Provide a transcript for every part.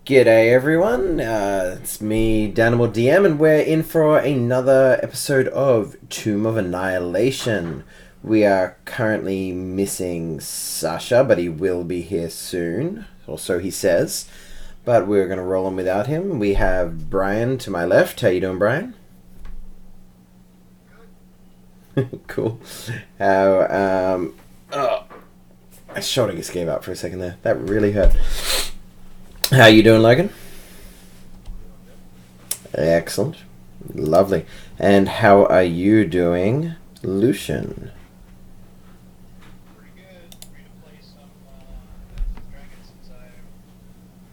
G'day everyone, it's me, DanimalDM, and we're in for another episode of Tomb of Annihilation. We are currently missing Sasha, but he will be here soon, or so he says. But we're going to roll on without him. We have Brian to my left. How you doing, Brian? Cool. Oh, my shoulder just gave up for a second there. That really hurt. How you doing, Logan? Excellent. Lovely. And how are you doing, Lucian? Pretty good. Free to play some Dragons since I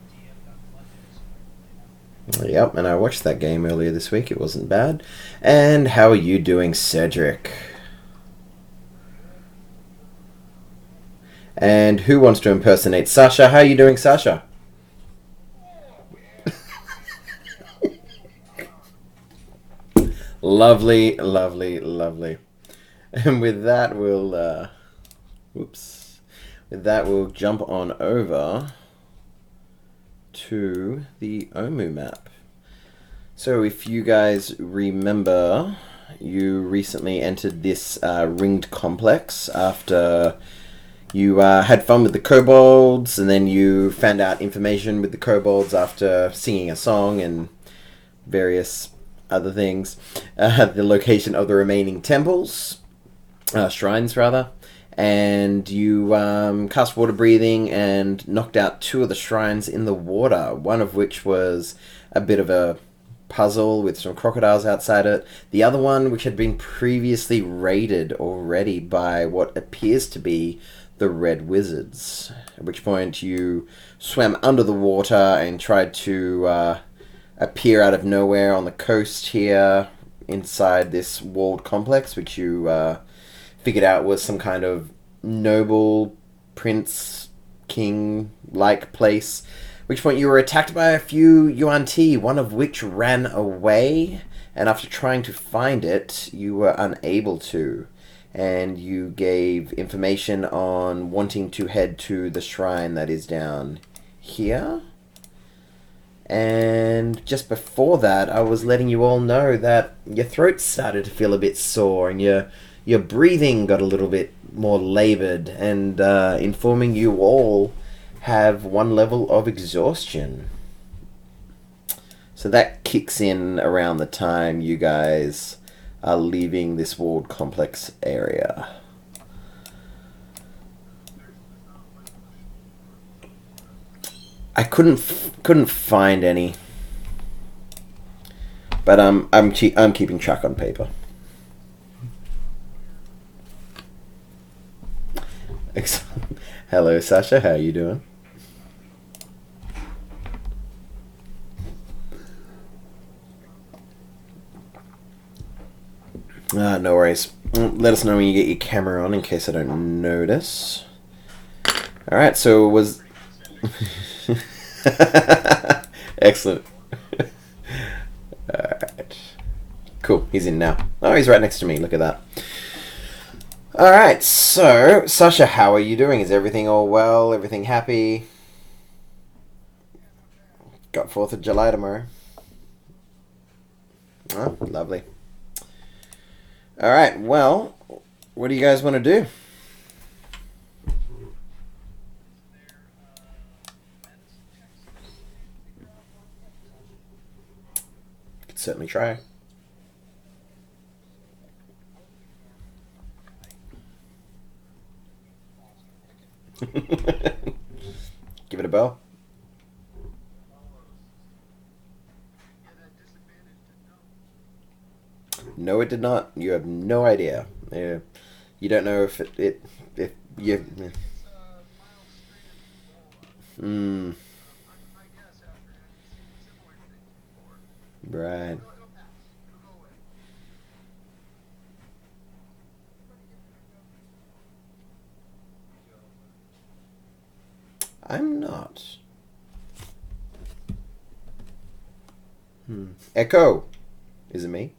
DM'd on Monday, so Yep, and I watched that game earlier this week. It wasn't bad. And how are you doing, Cedric? And who wants to impersonate Sasha? How are you doing, Sasha? Lovely, lovely, lovely. And with that, we'll we'll jump on over to the Omu map. So if you guys remember, you recently entered this ringed complex after you had fun with the kobolds, and then you found out information with the kobolds after singing a song and various other things. The location of the remaining temples, shrines rather, and you cast water breathing and knocked out two of the shrines in the water, one of which was a bit of a puzzle with some crocodiles outside it. The other one, which had been previously raided already by what appears to be the Red Wizards, at which point you swam under the water and tried to appear out of nowhere on the coast here inside this walled complex, which you figured out was some kind of noble prince king like place. At which point you were attacked by a few UNT, one of which ran away, and after trying to find it, you were unable to. And you gave information on wanting to head to the shrine that is down here. And just before that, I was letting you all know that your throat started to feel a bit sore, and your breathing got a little bit more labored, and informing you all have one level of exhaustion. So that kicks in around the time you guys are leaving this walled complex area. I couldn't find any, but I'm keeping track on paper. Excellent. Hello, Sasha. How are you doing? No worries. Let us know when you get your camera on in case I don't notice. All right. So it was. Excellent. Alright. Cool, he's in now. Oh, he's right next to me, look at that. Alright, so, Sasha, how are you doing? Is everything all well? Everything happy? Got 4th of July tomorrow. Oh, lovely. Alright, well, what do you guys want to do? Could certainly try. Give it a bell. No, it did not. You have no idea. You don't know if if you. Hmm. Right. I'm not. Echo. Is it me?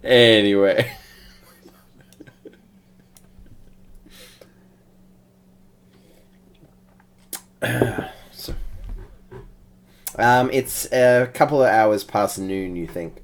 Anyway. So, it's a couple of hours past noon, you think.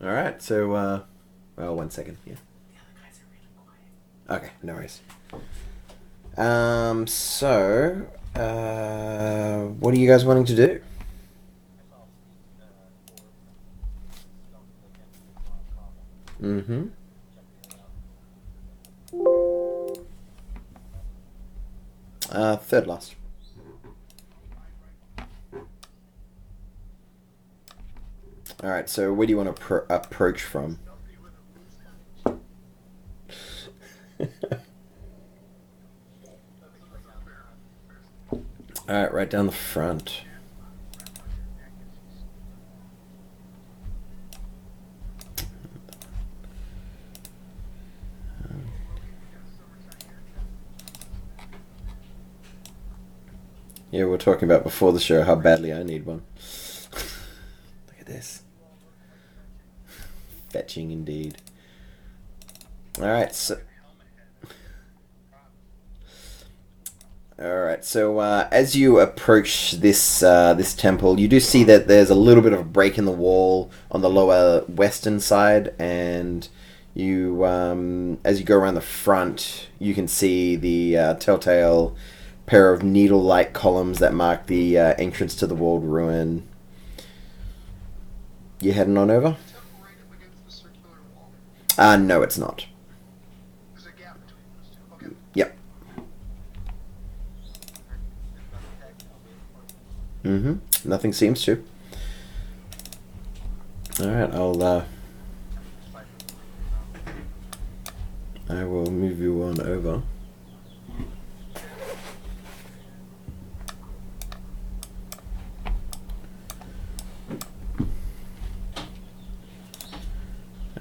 Alright, so, well, 1 second, yeah. Okay, no worries. So, what are you guys wanting to do? Mm-hmm. Third last. Alright, so where do you want to approach from? Alright, right down the front. Yeah, we were talking about before the show how badly I need one. Look at this. Fetching indeed. Alright, so... Alright, so as you approach this this temple, you do see that there's a little bit of a break in the wall on the lower western side, and you, as you go around the front, you can see the telltale pair of needle-like columns that mark the entrance to the walled ruin. You heading on over? No, it's not. Yep. Mm-hmm. Nothing seems to. Alright, I will move you on over.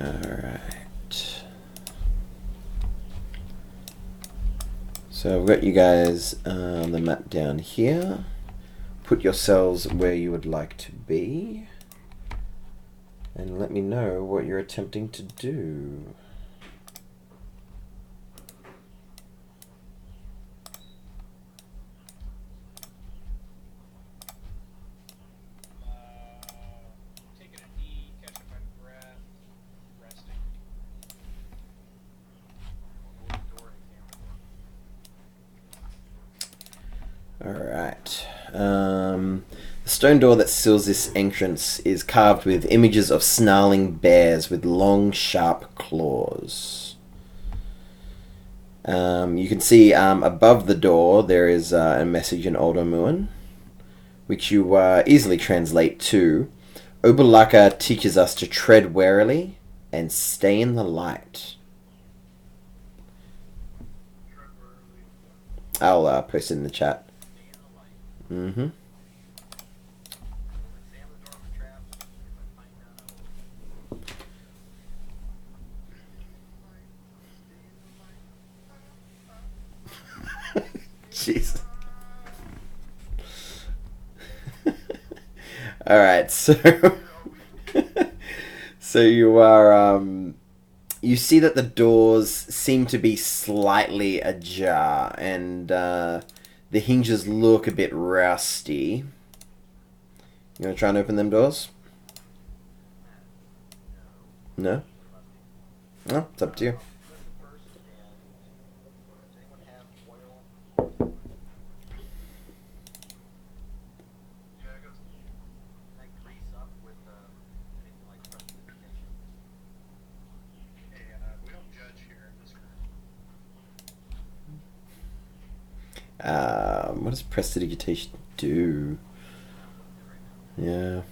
Alright. So I've got you guys on the map down here. Put yourselves where you would like to be. And let me know what you're attempting to do. Taking a knee, catching my breath, resting. Alright. The stone door that seals this entrance is carved with images of snarling bears with long, sharp claws. You can see above the door there is a message in Old Omuan, which you easily translate to: Obalaka teaches us to tread warily and stay in the light. I'll post it in the chat. Mm-hmm. Jeez. Alright, so... so you are, you see that the doors seem to be slightly ajar, and the hinges look a bit rusty. You want to try and open them doors? No? No, it's up to you. What does prestidigitation do? Yeah.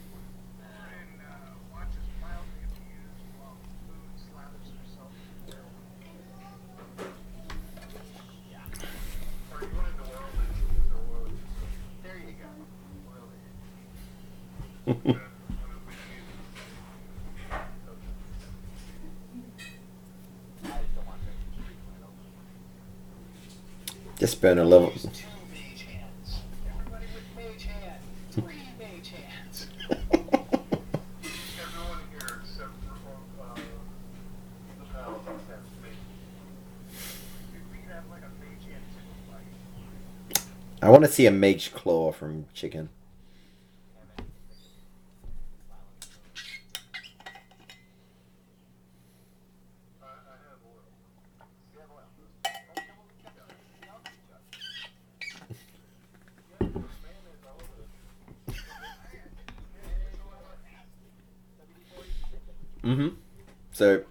Watches mildly abused while food slathers herself in oil. Or you wanted the oil that you use or oil. There you go. Oil it. Yeah. I just don't want to. Just burn a level. Two mage hands. Everybody with mage hands. 3 mage hands. Everyone here except for the paladins have mage. We could have like a mage hand fight. I want to see a mage claw from Chicken. I have oil. You have oil. Oh, come on, catch up. See, I'll catch up. Yeah, man, it's all Mm-hmm. So,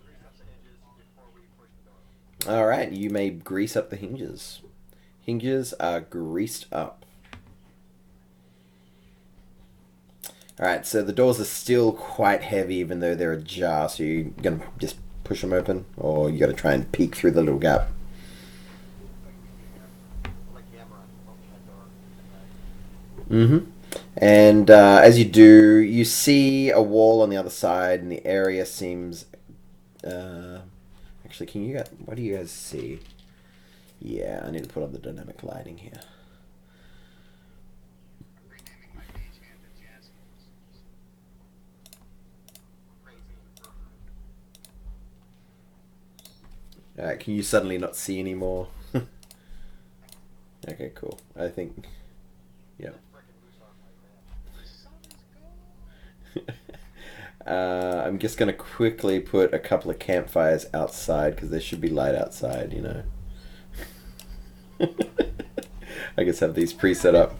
all right, you may grease up the hinges. Hinges are greased up. All right, so the doors are still quite heavy, even though they're ajar. So you're gonna just push them open, or you got to try and peek through the little gap. Mm-hmm. And as you do, you see a wall on the other side, and the area seems. Actually, can you get? What do you guys see? Yeah, I need to put on the dynamic lighting here. Alright, can you suddenly not see anymore? Okay, cool. I think... Yeah. I'm just going to quickly put a couple of campfires outside, because there should be light outside, you know. I guess have these pre-set up.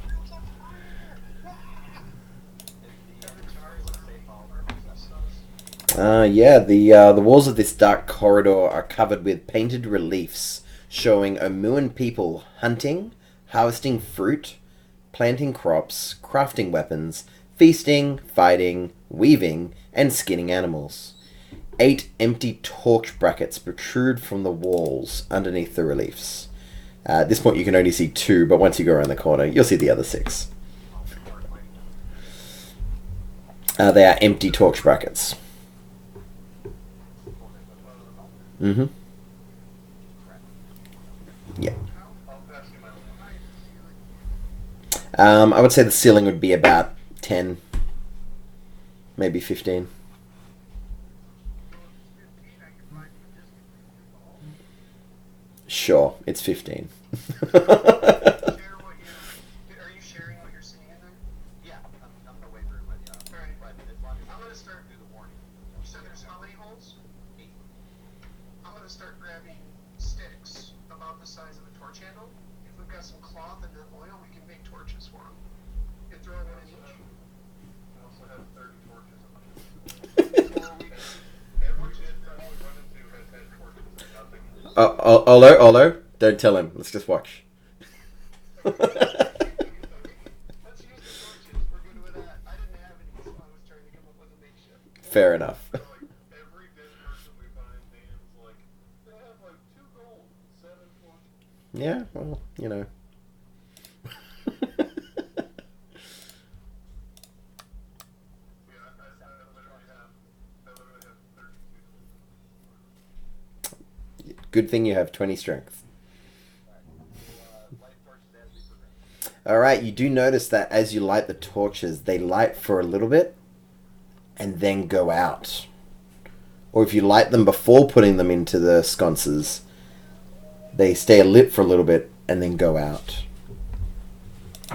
Yeah, the walls of this dark corridor are covered with painted reliefs showing Omuan people hunting, harvesting fruit, planting crops, crafting weapons, feasting, fighting, weaving, and skinning animals. 8 empty torch brackets protrude from the walls underneath the reliefs. At this point you can only see 2, but once you go around the corner, you'll see the other 6. They are empty torch brackets. Mm-hmm. Yeah. I would say the ceiling would be about 10, maybe 15. Sure, it's 15. Are you sharing what you're seeing in there? Yeah, I'm gonna wait for it, but alright. I'm gonna start through the warning. So there's how many holes? 8. I'm gonna start grabbing sticks about the size of a torch handle. If we've got some cloth and oil, we can make torches for them. You throw one in each. I also have 30 torches in my every shit I run into has had torches and nothing. Olo, don't tell him. Let's just watch. Let's use the torches. We're good with that. I didn't have any, so I was trying to come up with a makeshift. Fair enough. Every dead person we find, Dan's like, they have like 2 gold, 7 torches. Yeah, well, you know. Yeah, I literally have 32. Good thing you have 20 strength. Alright, you do notice that as you light the torches, they light for a little bit and then go out. Or if you light them before putting them into the sconces, they stay lit for a little bit and then go out. Do they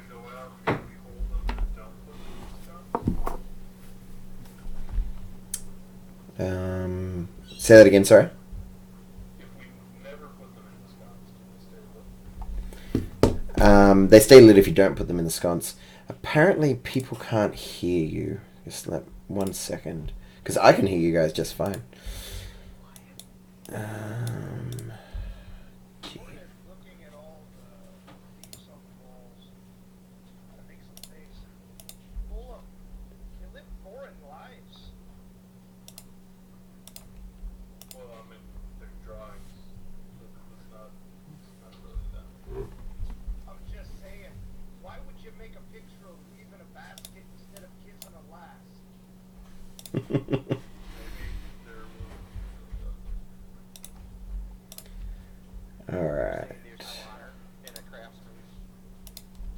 go out and we hold them and dump them and stuff? Say that again, sorry? If we never put them in the sconce, do they stay lit? They stay lit if you don't put them in the sconce. Apparently people can't hear you. Just let 1 second. Because I can hear you guys just fine. Gee. Looking at All right. In a craftsman's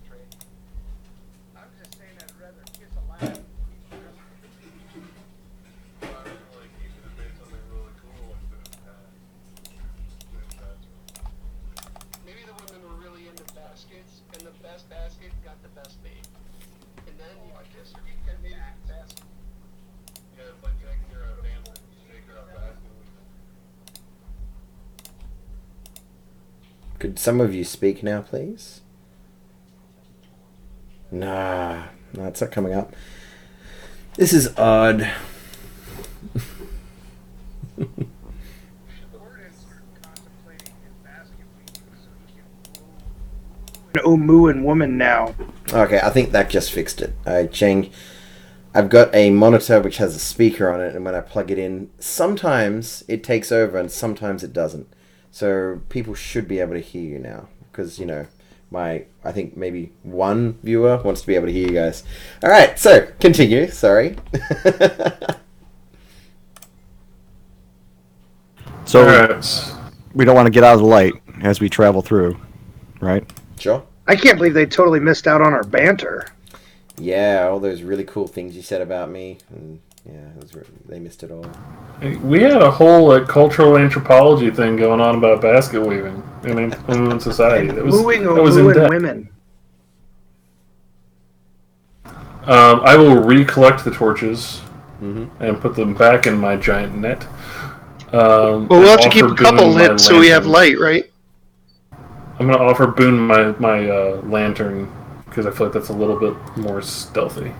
trade. I'm just saying I'd rather kiss a lamb. Maybe the women were really into baskets, and the best basket got the best babe. And then you could kiss her. You could maybe basket. Yeah, it's like taking her out dancing. Take her out basket. Could some of you speak now, please? Nah, no, it's not coming up. This is odd. Moo and woman now. Okay, I think that just fixed it. I've got a monitor which has a speaker on it, and when I plug it in, sometimes it takes over and sometimes it doesn't. So people should be able to hear you now, because, you know, I think maybe one viewer wants to be able to hear you guys. All right, so continue. Sorry. So Alright. we don't want to get out of the light as we travel through, right? Sure. I can't believe they totally missed out on our banter. Yeah, all those really cool things you said about me, and yeah, they missed it all. We had a whole cultural anthropology thing going on about basket weaving in society. That was Mooing that was in and depth. women. I will recollect the torches Mm-hmm. and put them back in my giant net. Well, we'll have to keep a couple lit so we have light, right? I'm going to offer Boone my lantern because I feel like that's a little bit more stealthy.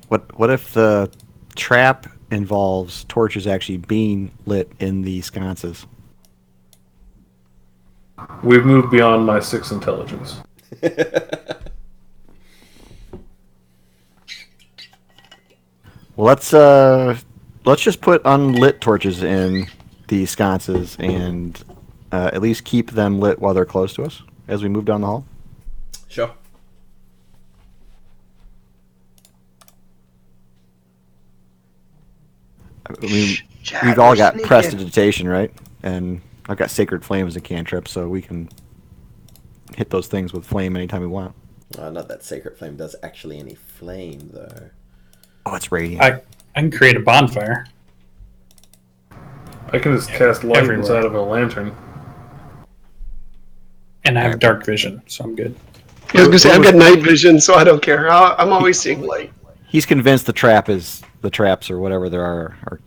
What if the trap involves torches actually being lit in the sconces? We've moved beyond my 6 intelligence. Well, let's just put unlit torches in the sconces and at least keep them lit while they're close to us as we move down the hall. Sure. I mean, Chad, we've all we're got sneaking. prestidigitation, right? And I've got Sacred Flame as a cantrip, so we can hit those things with flame anytime we want. Not that Sacred Flame does actually any flame, though. Oh, it's radiant. I can create a bonfire. I can just cast light Everywhere. inside of a lantern. And I have dark vision, so I'm good. I was gonna say I've got night vision, so I don't care. I'm always seeing light. He's convinced the traps or whatever there are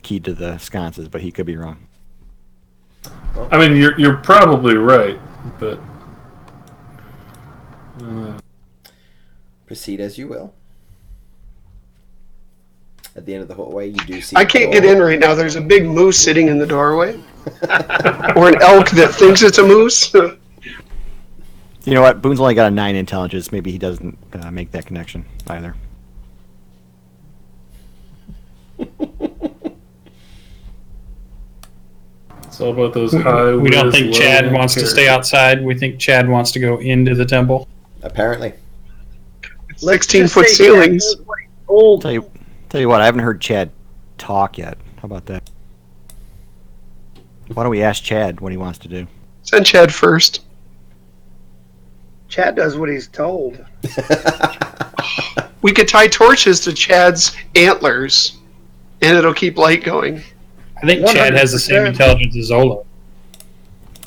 keyed to the sconces, but he could be wrong. I mean, you're probably right, but Proceed as you will. At the end of the hallway, you do see. I can't get in right now. There's a big moose sitting in the doorway, or an elk that thinks it's a moose. You know what? Boone's only got a 9 intelligence. Maybe he doesn't make that connection either. it's all about those high. We don't whiz, think low Chad wants to characters. stay outside. We think Chad wants to go into the temple. Apparently. 16-foot ceilings. Old. Tell you what, I haven't heard Chad talk yet. How about that? Why don't we ask Chad what he wants to do? Send Chad first. Chad does what he's told. We could tie torches to Chad's antlers, and it'll keep light going. I think Chad has the same 100%. intelligence as Zola.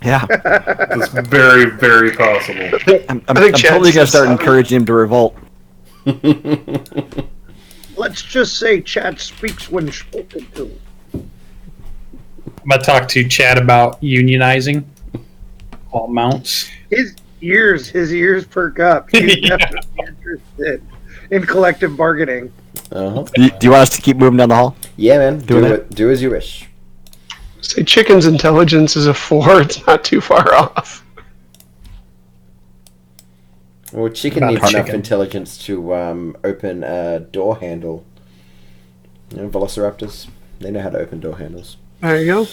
Yeah, It's very, very possible. I'm I think Chad totally gonna says start 7. encouraging him to revolt. Let's just say Chad speaks when spoken to. I'm going to talk to Chad about unionizing all mounts. His ears perk up. He's Yeah. definitely interested in collective bargaining. Uh-huh. Do you want us to keep moving down the hall? Yeah, man. Doing Do it? it. Do as you wish. Say Chicken's intelligence is a 4. It's not too far off. Well, Chicken About needs the enough chicken. intelligence to open a door handle. You know, velociraptors. They know how to open door handles. There you go.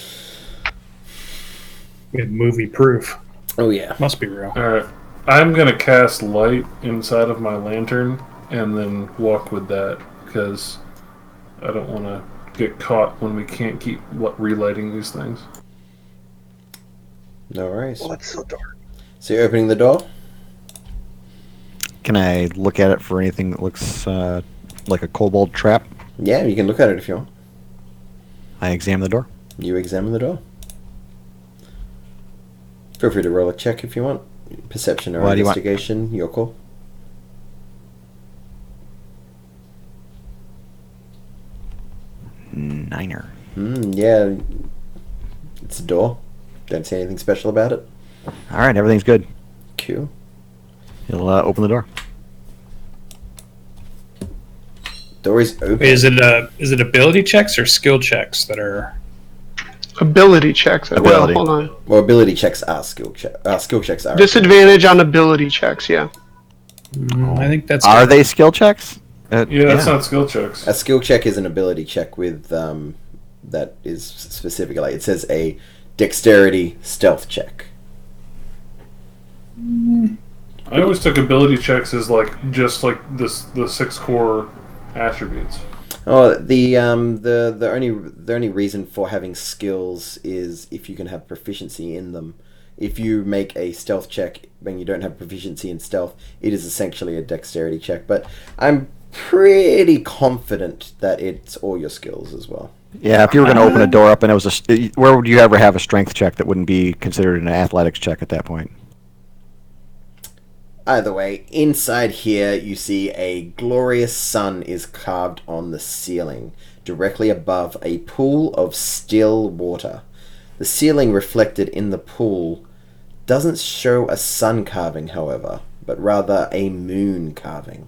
We have movie proof. Oh, yeah. Must be real. Alright. I'm going to cast light inside of my lantern and then walk with that because I don't want to get caught when we can't keep relighting these things. No worries. Well, it's so dark. So you're opening the door? Can I look at it for anything that looks like a kobold trap? Yeah, you can look at it if you want. I examine the door. You examine the door. Feel free to roll a check if you want. Perception or What do you want? investigation, your call. Niner. Yeah. It's a door. Don't see anything special about it. All right, everything's good. Cool. He'll open the door. Door is open. Is it ability checks or skill checks that are? Ability checks. Ability. Well, hold on. Well, ability checks are skill checks. Skill checks are. Disadvantage on ability checks, yeah. I think that's. Are they skill checks? Yeah, that's not skill checks. A skill check is an ability check with that is specific. Like it says a dexterity stealth check. I always took ability checks as just like the 6 core attributes. Oh, the only reason for having skills is if you can have proficiency in them. If you make a stealth check when you don't have proficiency in stealth, it is essentially a dexterity check. But I'm pretty confident that it's all your skills as well. Yeah, if you were going to open a door up and it was where would you ever have a strength check that wouldn't be considered an athletics check at that point? Either way, inside here you see a glorious sun is carved on the ceiling, directly above a pool of still water. The ceiling reflected in the pool doesn't show a sun carving, however, but rather a moon carving.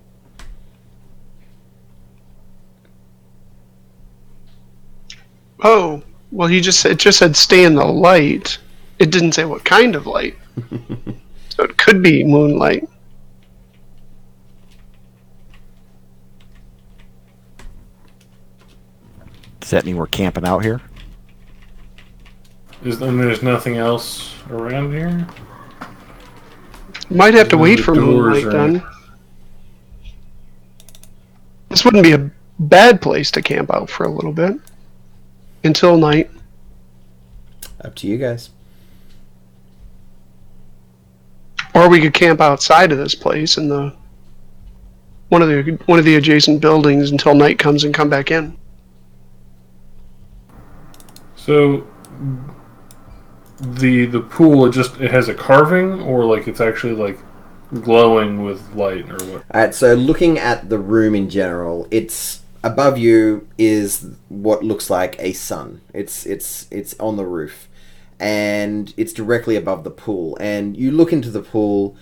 Oh, well, it just said stay in the light. It didn't say what kind of light. So it could be moonlight. Does that mean we're camping out here? And there's nothing else around here? Might have to wait The for doors moonlight are- then. This wouldn't be a bad place to camp out for a little bit. Until night. Up to you guys. Or we could camp outside of this place in the one of the adjacent buildings until night comes and come back in. So the pool it has a carving, or like it's actually like glowing with light, or what? Alright, so looking at the room in general, it's above you is what looks like a sun. It's on the roof. And it's directly above the pool. And you look into the pool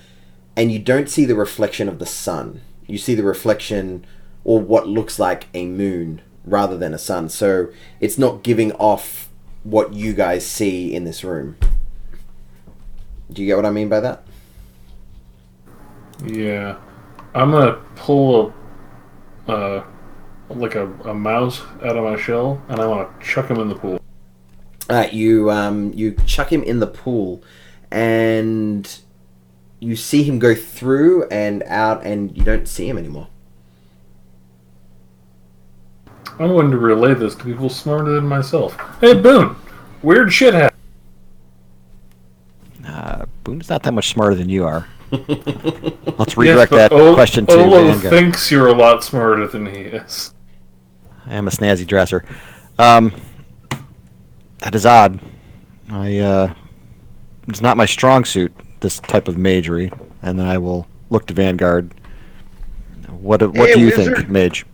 and you don't see the reflection of the sun. You see the reflection or what looks like a moon rather than a sun. So it's not giving off what you guys see in this room. Do you get what I mean by that? Yeah. I'm gonna pull a mouse out of my shell, and I want to chuck him in the pool. You chuck him in the pool, and you see him go through and out, and you don't see him anymore. I'm going to relay this to people smarter than myself. Hey, Boone! Weird shit happened. Boone's not that much smarter than you are. Let's redirect that but question to Olo Vanguard. thinks you're a lot smarter than he is. I am a snazzy dresser. That is odd. It's not my strong suit, this type of magery. And then I will look to Vanguard. What do you wizard. think, mage?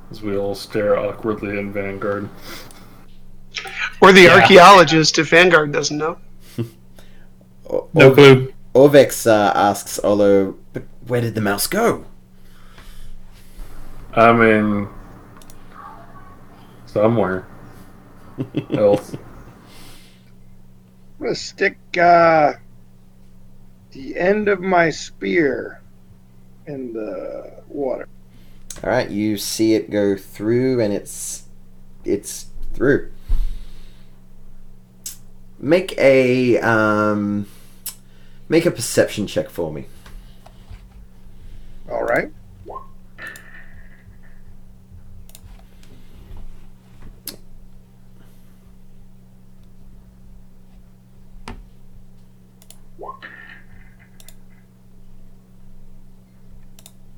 As we all stare awkwardly in Vanguard. Or the archaeologist if Vanguard doesn't know. No clue. Orvex asks Olo, but where did the mouse go? I mean, somewhere else. I'm gonna stick the end of my spear in the water. Alright, you see it go through, and it's through. Make a perception check for me. All right.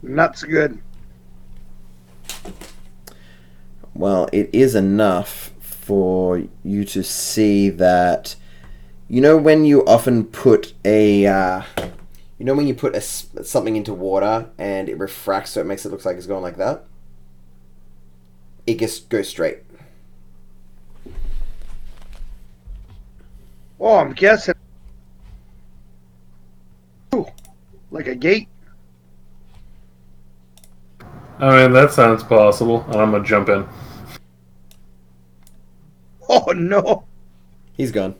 Not so good. Well, it is enough for you to see that. You know when you often put something into water and it refracts, so it makes it look like it's going like that. It just goes straight. Oh, I'm guessing. Ooh, like a gate. I mean, that sounds possible, and I'm gonna jump in. Oh no! He's gone.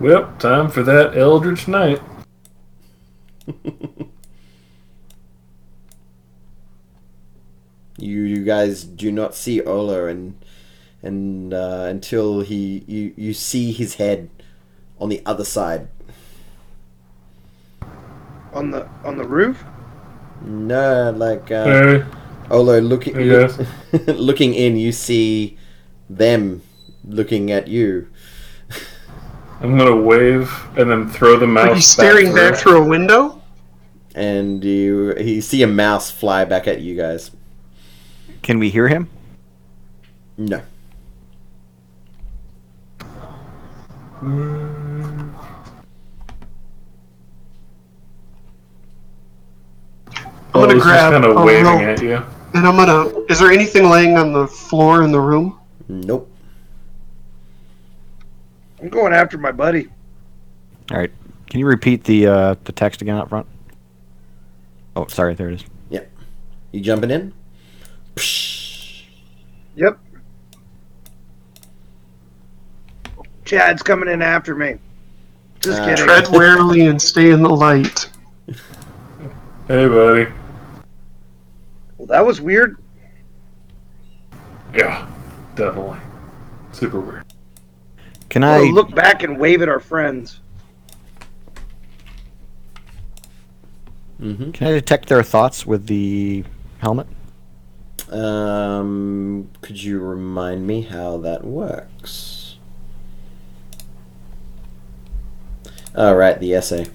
Well, time for that Eldritch Knight. You guys do not see Ola and until you see his head on the other side. On the roof. No, like Hey, Olo looking Hey, guys. looking in, you see them looking at you. I'm gonna wave and then throw the mouse. Are you staring back through a window? And you see a mouse fly back at you guys. Can we hear him? No. I'm gonna grab kind a of waving rope, at you. and I'm gonna. Is there anything laying on the floor in the room? Nope. I'm going after my buddy. All right. Can you repeat the text again up front? Oh, sorry. There it is. Yep. You jumping in? Psh. Yep. Chad's coming in after me. Just kidding. Tread warily and stay in the light. Hey, buddy. Well, that was weird. Yeah, definitely. Super weird. Can We'll I look back and wave at our friends. Mm-hmm. can I detect their thoughts with the helmet? Could you remind me how that works? Oh, right, the essay.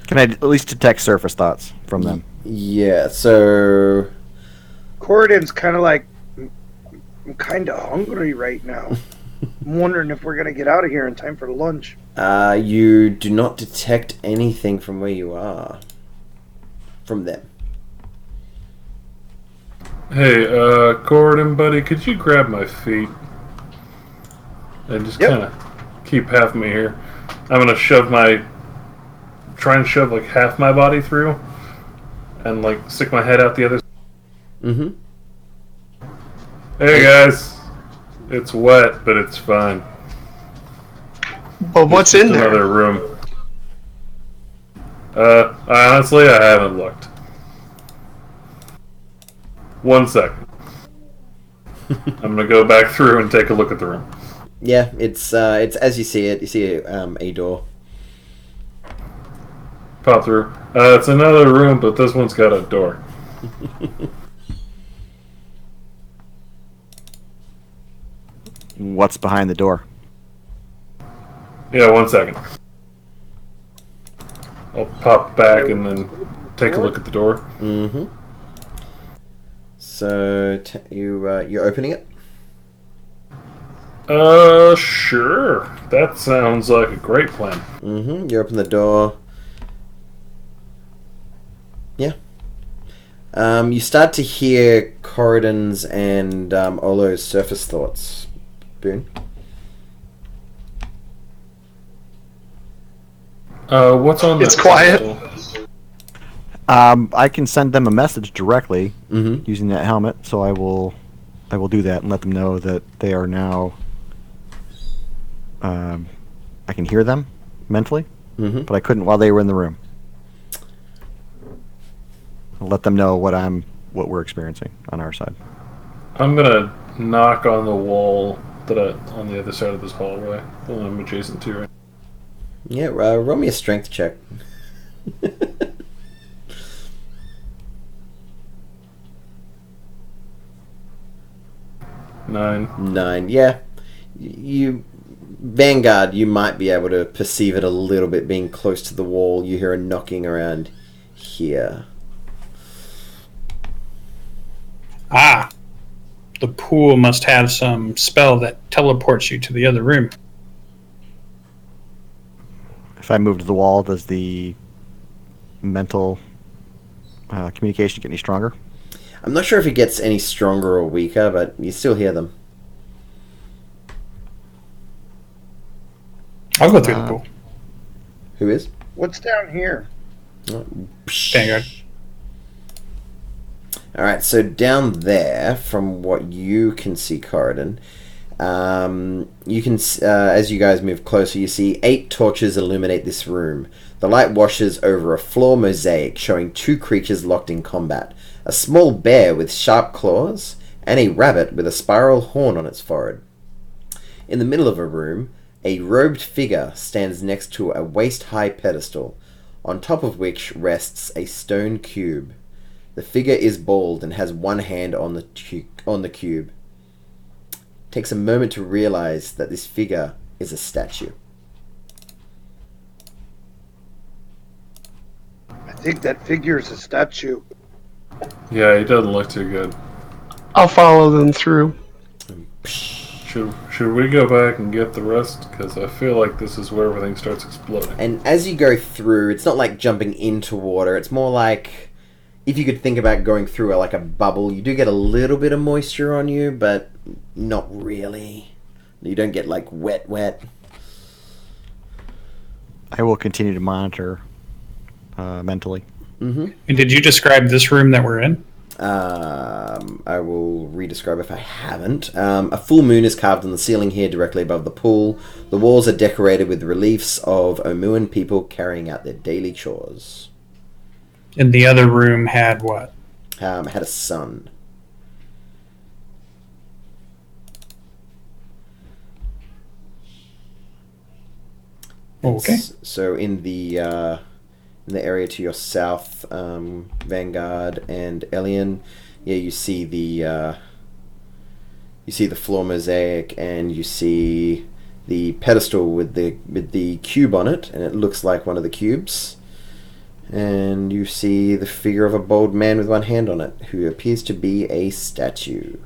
Can I at least detect surface thoughts from them? Yeah, so Corridon's kind of like, I'm kind of hungry right now. I'm wondering if we're going to get out of here in time for lunch. you do not detect anything from where you are. From them. Hey, Gordon, buddy, could you grab my feet? And just Yep. kind of keep half of me here. I'm gonna try and shove like half my body through, and like stick my head out the other. Mm-hmm. Hey guys, it's wet, but it's fine. But what's It's in just there? another room. Honestly, I haven't looked. 1 second. I'm gonna go back through and take a look at the room. Yeah, it's as you see it. You see a door. Pop through. It's another room, but this one's got a door. What's behind the door? Yeah, 1 second. I'll pop back and then take a look at the door. Mm-hmm. So you're opening it. Sure. That sounds like a great plan. Mm-hmm. You open the door. Yeah. You start to hear Corridon's and Olo's surface thoughts. Boone. What's on It's that quiet. pedestal? I can send them a message directly Mm-hmm. using that helmet, so I will do that and let them know that they are now. I can hear them mentally, Mm-hmm. but I couldn't while they were in the room. I'll let them know what we're experiencing on our side. I'm gonna knock on the wall on the other side of this hallway that I'm adjacent to. Right. Yeah, roll me a strength check. 9. 9. Yeah, you Vanguard. You might be able to perceive it a little bit, being close to the wall. You hear a knocking around here. Ah, the pool must have some spell that teleports you to the other room. If I move to the wall, does the mental communication get any stronger? I'm not sure if it gets any stronger or weaker, but you still hear them. I'll go through the pool. Who is? What's down here? Vanguard. Alright, so down there, from what you can see, Corridon, you can, as you guys move closer, you see 8 torches illuminate this room. The light washes over a floor mosaic showing 2 creatures locked in combat. A small bear with sharp claws, and a rabbit with a spiral horn on its forehead. In the middle of a room, a robed figure stands next to a waist-high pedestal, on top of which rests a stone cube. The figure is bald and has one hand on the cube. Takes a moment to realize that this figure is a statue. I think that figure is a statue. Yeah, he doesn't look too good. I'll follow them through. Should we go back and get the rest? Because I feel like this is where everything starts exploding. And as you go through, it's not like jumping into water. It's more like, if you could think about going through like a bubble, you do get a little bit of moisture on you, but not really. You don't get like wet. I will continue to monitor mentally. Mm-hmm. And did you describe this room that we're in? I will re-describe if I haven't. A full moon is carved on the ceiling here directly above the pool. The walls are decorated with reliefs of Omuan people carrying out their daily chores. And the other room had what? Had a sun. Okay. So in the area to your south, Vanguard and Elian, yeah, you see the floor mosaic, and you see the pedestal with the cube on it, and it looks like one of the cubes. And you see the figure of a bald man with one hand on it, who appears to be a statue.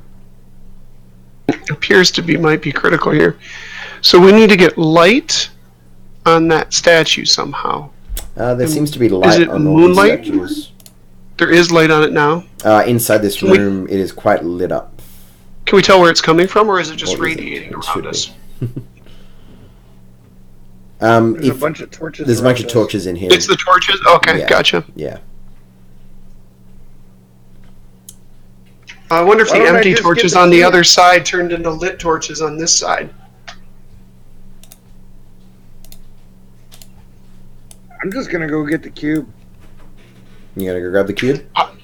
Appears to be might be critical here. So we need to get light on that statue somehow. There seems to be light on all these statues. There is light on it now. Inside this room, it is quite lit up. Can we tell where it's coming from, or is it just radiating around us? There's a bunch of torches. There's a bunch of torches in here. It's the torches? Okay, Yeah. Gotcha. Yeah. I wonder if Why the don't I empty just torches get the on the key? other side turned into lit torches on this side. I'm just gonna go get the cube. You gotta go grab the cube? I'm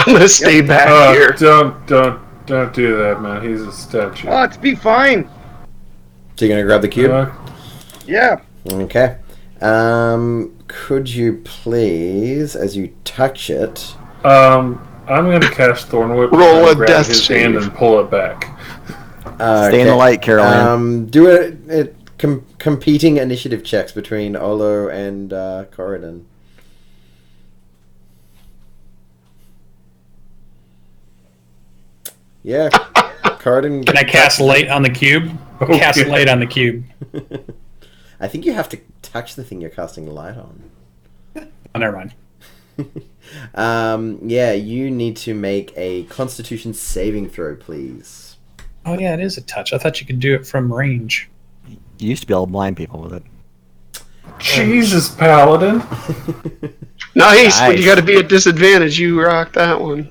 gonna stay back here. Don't do that, man. He's a statue. Oh, it's be fine. So you're gonna grab the cube? Yeah. Okay. Could you please, as you touch it... I'm gonna cast Thornwhip. Roll a grab death his save. hand and pull it back. Stay in the light, Caroline. Do competing initiative checks between Olo and Corridon. Yeah, Corridon. Can I cast light on the cube? Okay. Cast light on the cube. I think you have to touch the thing you're casting light on. Oh, never mind. Yeah, you need to make a Constitution saving throw, please. Oh yeah, it is a touch. I thought you could do it from range. You used to be able to blind people with it. Jesus, Paladin. Nice, but Nice. you got to be at disadvantage. You rock that one.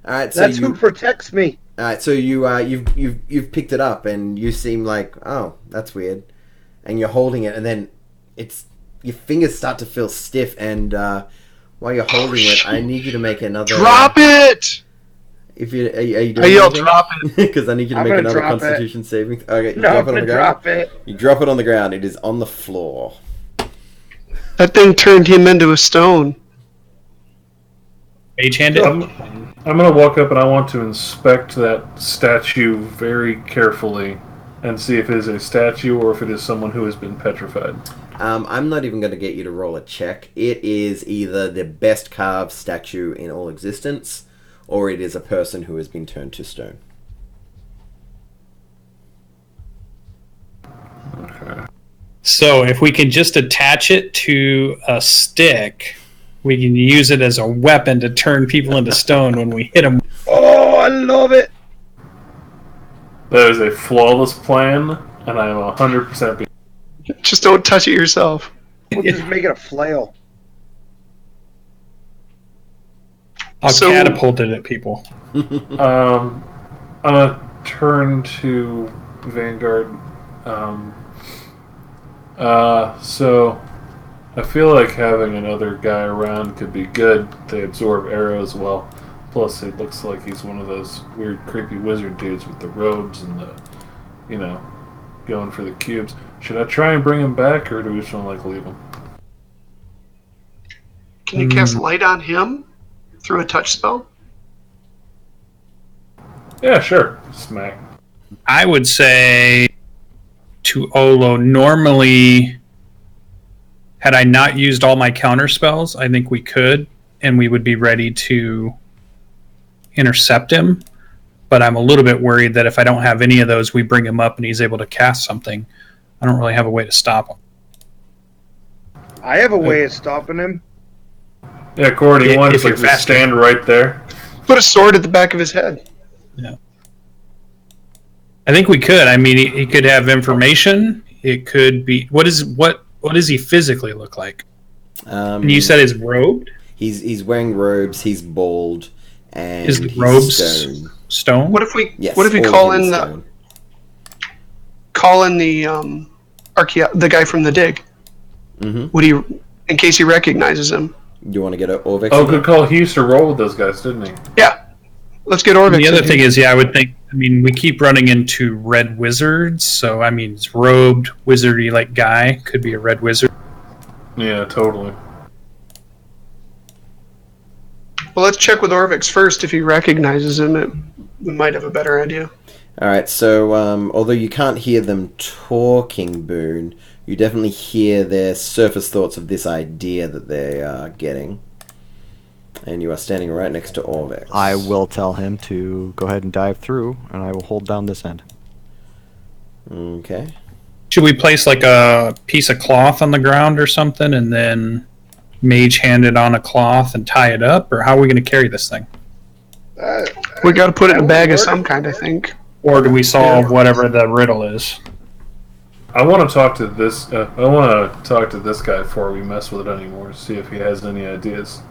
All right, so That's who protects me. All right, so you've picked it up, and you seem like, oh, that's weird, and you're holding it, and then your fingers start to feel stiff, and While you're holding it, I need you to make another. Drop it! If you are you I doing yell, anything? drop it. Because I need you to I'm make gonna another drop it. Constitution saving. Okay, you No, drop I'm it on gonna the ground. drop it. You drop it on the ground. It is on the floor. That thing turned him into a stone. Mage hand it. I'm gonna walk up and I want to inspect that statue very carefully and see if it is a statue or if it is someone who has been petrified. I'm not even going to get you to roll a check. It is either the best carved statue in all existence, or it is a person who has been turned to stone. Okay. So if we can just attach it to a stick, we can use it as a weapon to turn people into stone when we hit them. Oh, I love it. That is a flawless plan, and I am 100%. Just don't touch it yourself. We'll just make it a flail. I'll So- catapult it at people. I'm gonna turn to Vanguard. So I feel like having another guy around could be good. They absorb arrows well. Plus, it looks like he's one of those weird, creepy wizard dudes with the robes and the, going for the cubes. Should I try and bring him back, or do we just want to leave him? Can you cast light on him through a touch spell? Yeah, sure. Smack. I would say to Olo, normally, had I not used all my counter spells, I think we could, and we would be ready to intercept him. But I'm a little bit worried that if I don't have any of those, we bring him up and he's able to cast something. I don't really have a way to stop him. I have a way of stopping him. Yeah, Corey, If you want to you're faster. stand right there? Put a sword at the back of his head. I think we could. I mean, he could have information. It could be what does he physically look like? And you said he's robed. He's wearing robes. He's bald, and His he's robes stone. stone. What if we Yes, what if we all call of him in is the stone. the guy from the dig? Mhm. Would he, in case he recognizes him? You want to get an Orvex? Oh, again? good call. He used to roll with those guys, didn't he? Yeah. Let's get Orvix. The other in thing here. is, I would think. I mean, we keep running into red wizards, so I mean, it's robed, wizardy like guy could be a red wizard. Yeah, totally. Well, let's check with Orvix first. If he recognizes him, we might have a better idea. All right. So, although you can't hear them talking, Boone, you definitely hear their surface thoughts of this idea that they are getting. And you are standing right next to Orvex. I will tell him to go ahead and dive through, and I will hold down this end. Okay. Should we place like a piece of cloth on the ground or something, and then mage hand it on a cloth and tie it up, or how are we going to carry this thing? We got to put it in a That bag would of work. some kind, I think. Or do we solve whatever the riddle is? I want to talk to this. I want to talk to this guy before we mess with it anymore. See if he has any ideas.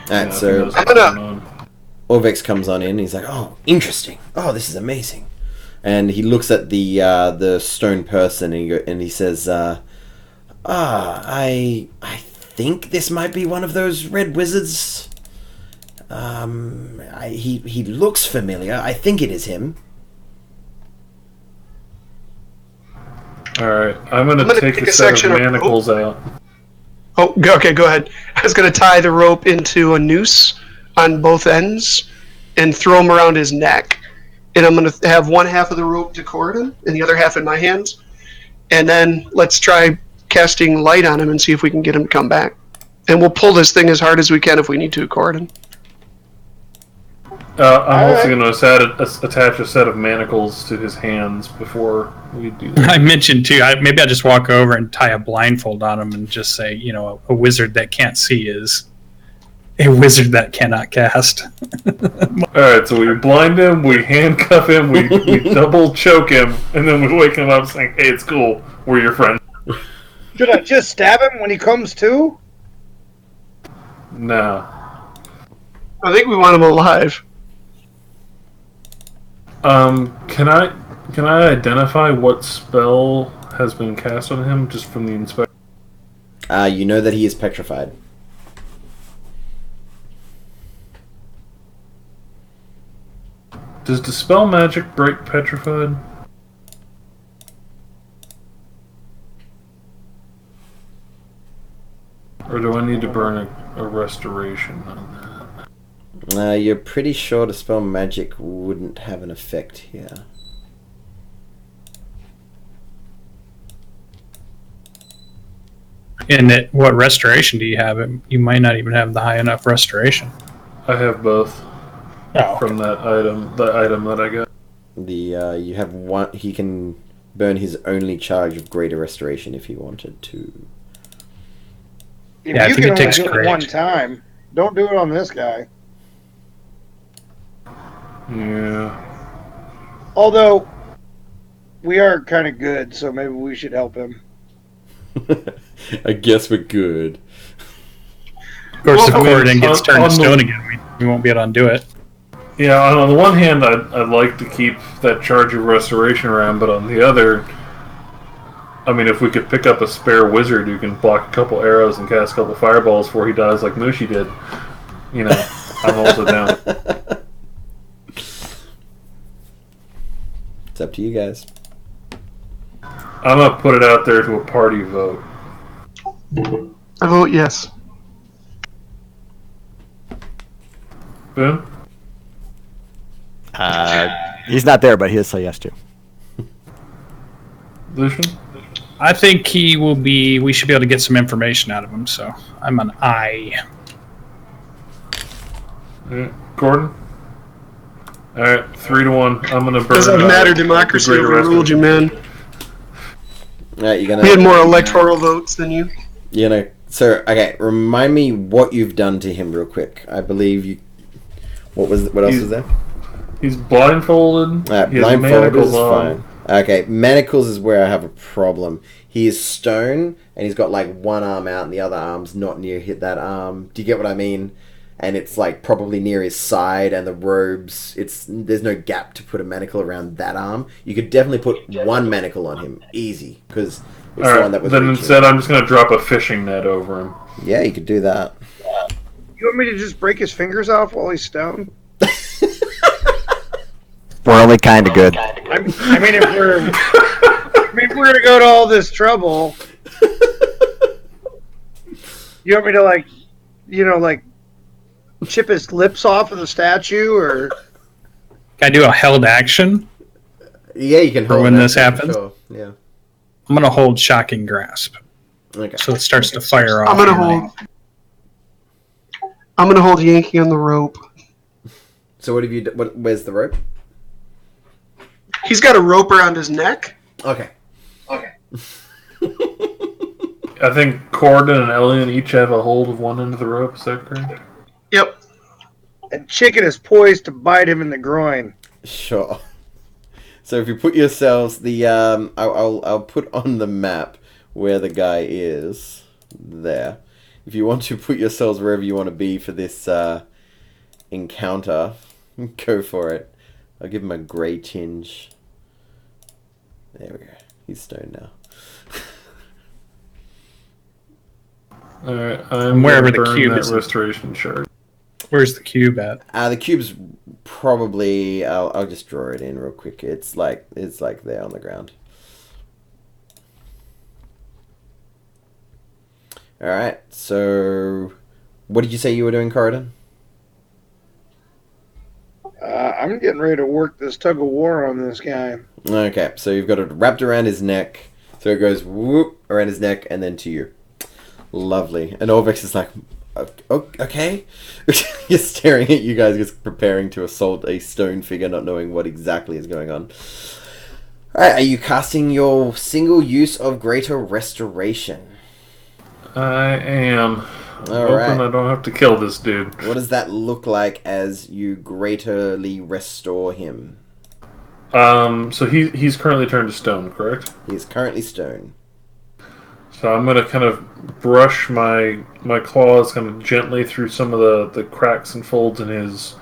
All right. If he So knows what's going on. Orvex comes on in. He's like, "Oh, interesting. Oh, this is amazing." And he looks at the stone person and he says, I think this might be one of those red wizards. He looks familiar. I think it is him." All right, I'm gonna gonna take pick a a set of section of manacles out. Oh, okay, go ahead. I was going to tie the rope into a noose on both ends and throw him around his neck. And I'm going to have one half of the rope to cord him and the other half in my hands. And then let's try casting light on him and see if we can get him to come back. And we'll pull this thing as hard as we can if we need to cord him. I'm also going to attach a set of manacles to his hands before we do that. I mentioned too. Maybe I'll just walk over and tie a blindfold on him and just say, a wizard that can't see is a wizard that cannot cast. Alright, so we blind him, we handcuff him, we double choke him, and then we wake him up saying, "Hey, it's cool, we're your friend." Should I just stab him when he comes to? No. I think we want him alive. Can I identify what spell has been cast on him just from the inspection? You know that he is petrified. Does Dispel Magic break Petrified? Or do I need to burn a restoration on that? You're pretty sure Dispel Magic wouldn't have an effect here. And what restoration do you have? You might not even have the high enough restoration. I have both Oh, from that item. The item that I got. You have one. He can burn his only charge of Greater Restoration if he wanted to. If Yeah, I you think can it only takes do it great. one time, don't do it on this guy. Yeah. Although, we are kind of good, so maybe we should help him. I guess we're good. of course, if Well, I mean, Corridon gets turned on to the- stone again, we won't be able to undo it. Yeah, on the one hand, I'd like to keep that charge of restoration around, but on the other, I mean, if we could pick up a spare wizard who can block a couple arrows and cast a couple fireballs before he dies like Mushi did, you know, I'm also down. It's up to you guys. I'm gonna put it out there to a party vote. I vote yes. Boone? He's not there, but he'll say yes too. Lucian? I think he will be. We should be able to get some information out of him. So I'm an I. Yeah. Gordon? Alright, 3-1. I'm gonna burn Doesn't matter. the Democracy Greater overruled you, Restoration. man. Alright, you're We had gonna. more electoral votes than you. You know. So, okay, remind me what you've done to him real quick. I believe you. What else was there? He's blindfolded. Alright, He has blindfolded manacles is on. fine. Okay, manacles is where I have a problem. He is stone, and he's got like one arm out, and the other arm's not near that arm. Do you get what I mean? And it's like probably near his side, and the robes. There's no gap to put a manacle around that arm. You could definitely put one manacle on him, easy, because it's the one that was. Then reaching. instead, I'm just gonna drop a fishing net over him. Yeah, you could do that. You want me to just break his fingers off while he's stoned? We're only kind of good. I mean, if we're gonna go to all this trouble, you want me to like chip his lips off of the statue, or Can I do a held action? Yeah, you can For hold when that, this for happens? Sure. Yeah. I'm gonna hold shocking grasp, Okay. so it starts to fire off. I'm gonna and hold. I'm gonna hold Yankee on the rope. So what have you? Where's the rope? He's got a rope around his neck. Okay. I think Corden and Elian each have a hold of one end of the rope. Is that correct? Yep. and Chicken is poised to bite him in the groin. Sure. So if you put yourselves I'll put on the map where the guy is there. If you want to put yourselves wherever you want to be for this encounter, go for it. I'll give him a grey tinge. There we go. He's stoned now. Alright, I'm Wherever gonna the burn cube that is. restoration shard. Where's the cube at? The cube's probably. I'll just draw it in real quick. It's like there on the ground. All right. So, what did you say you were doing, Corridon? I'm getting ready to work this tug of war on this guy. Okay. So you've got it wrapped around his neck. So it goes whoop around his neck and then to you. Lovely. And Orvex is like, okay. He's staring at you guys, just preparing to assault a stone figure, not knowing what exactly is going on. Alright, are you casting your single use of Greater Restoration? I am. Alright. Hoping I don't have to kill this dude. What does that look like as you greaterly restore him? So he's currently turned to stone, correct? He is currently stone. So I'm gonna kind of brush my claws kind of gently through some of the cracks and folds in his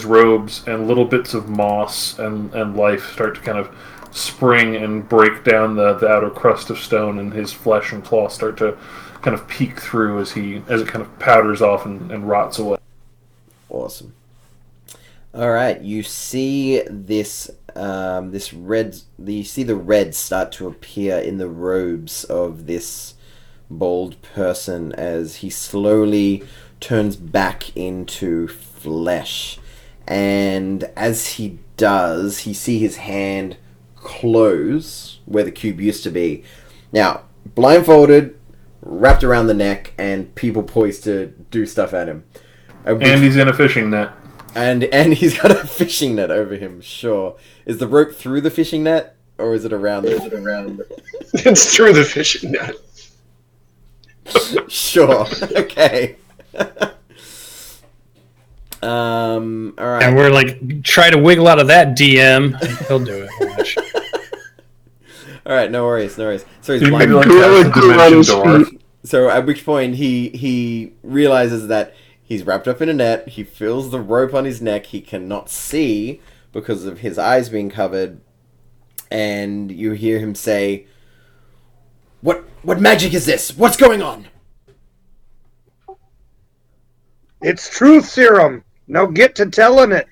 robes, and little bits of moss and life start to kind of spring and break down the outer crust of stone, and his flesh and claw start to kind of peek through as it kind of powders off and rots away. Awesome. All right, you see this this red. You see the red start to appear in the robes of this bald person as he slowly turns back into flesh, and as he does, you see his hand close where the cube used to be. Now, blindfolded, wrapped around the neck, and people poised to do stuff at him. And he's in a fishing net. And he's got a fishing net over him. Sure, is the rope through the fishing net, or is it around? It's through the fishing net. Sure. Okay. All right. And we're like, try to wiggle out of that, DM. He'll do it. Watch. All right. No worries. So he's He blind. maybe like Gorilla has a glue on dimension his door. feet. So at which point he realizes that he's wrapped up in a net. He feels the rope on his neck. He cannot see because of his eyes being covered. And you hear him say, What magic is this? What's going on?" It's truth serum. Now get to telling it.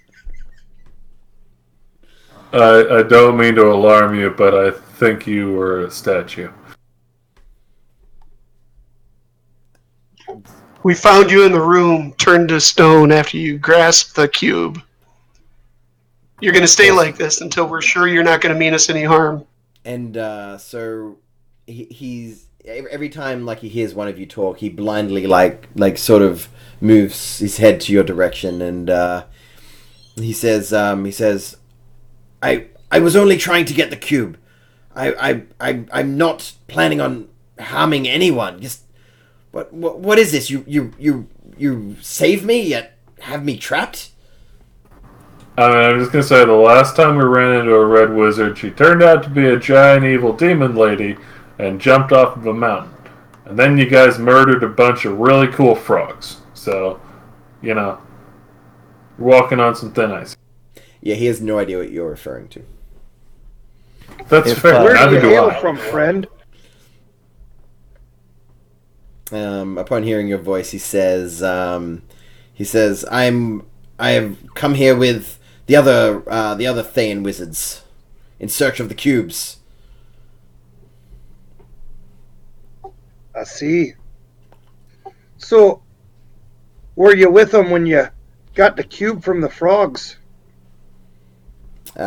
I don't mean to alarm you, but I think you were a statue. We found you in the room, turned to stone after you grasped the cube. You're going to stay like this until we're sure you're not going to mean us any harm. And so he's every time like he hears one of you talk, he blindly like sort of moves his head to your direction, and he says, I was only trying to get the cube. I'm not planning on harming anyone. Just what is this? You save me yet have me trapped? I'm just gonna say the last time we ran into a red wizard, she turned out to be a giant evil demon lady and jumped off of a mountain. And then you guys murdered a bunch of really cool frogs. So, you're walking on some thin ice. Yeah, he has no idea what you're referring to. That's If, fair. Where do Neither you do hail I. from, friend? Upon hearing your voice, he says, I have come here with the other Thayan wizards in search of the cubes. I see. So, were you with them when you got the cube from the frogs?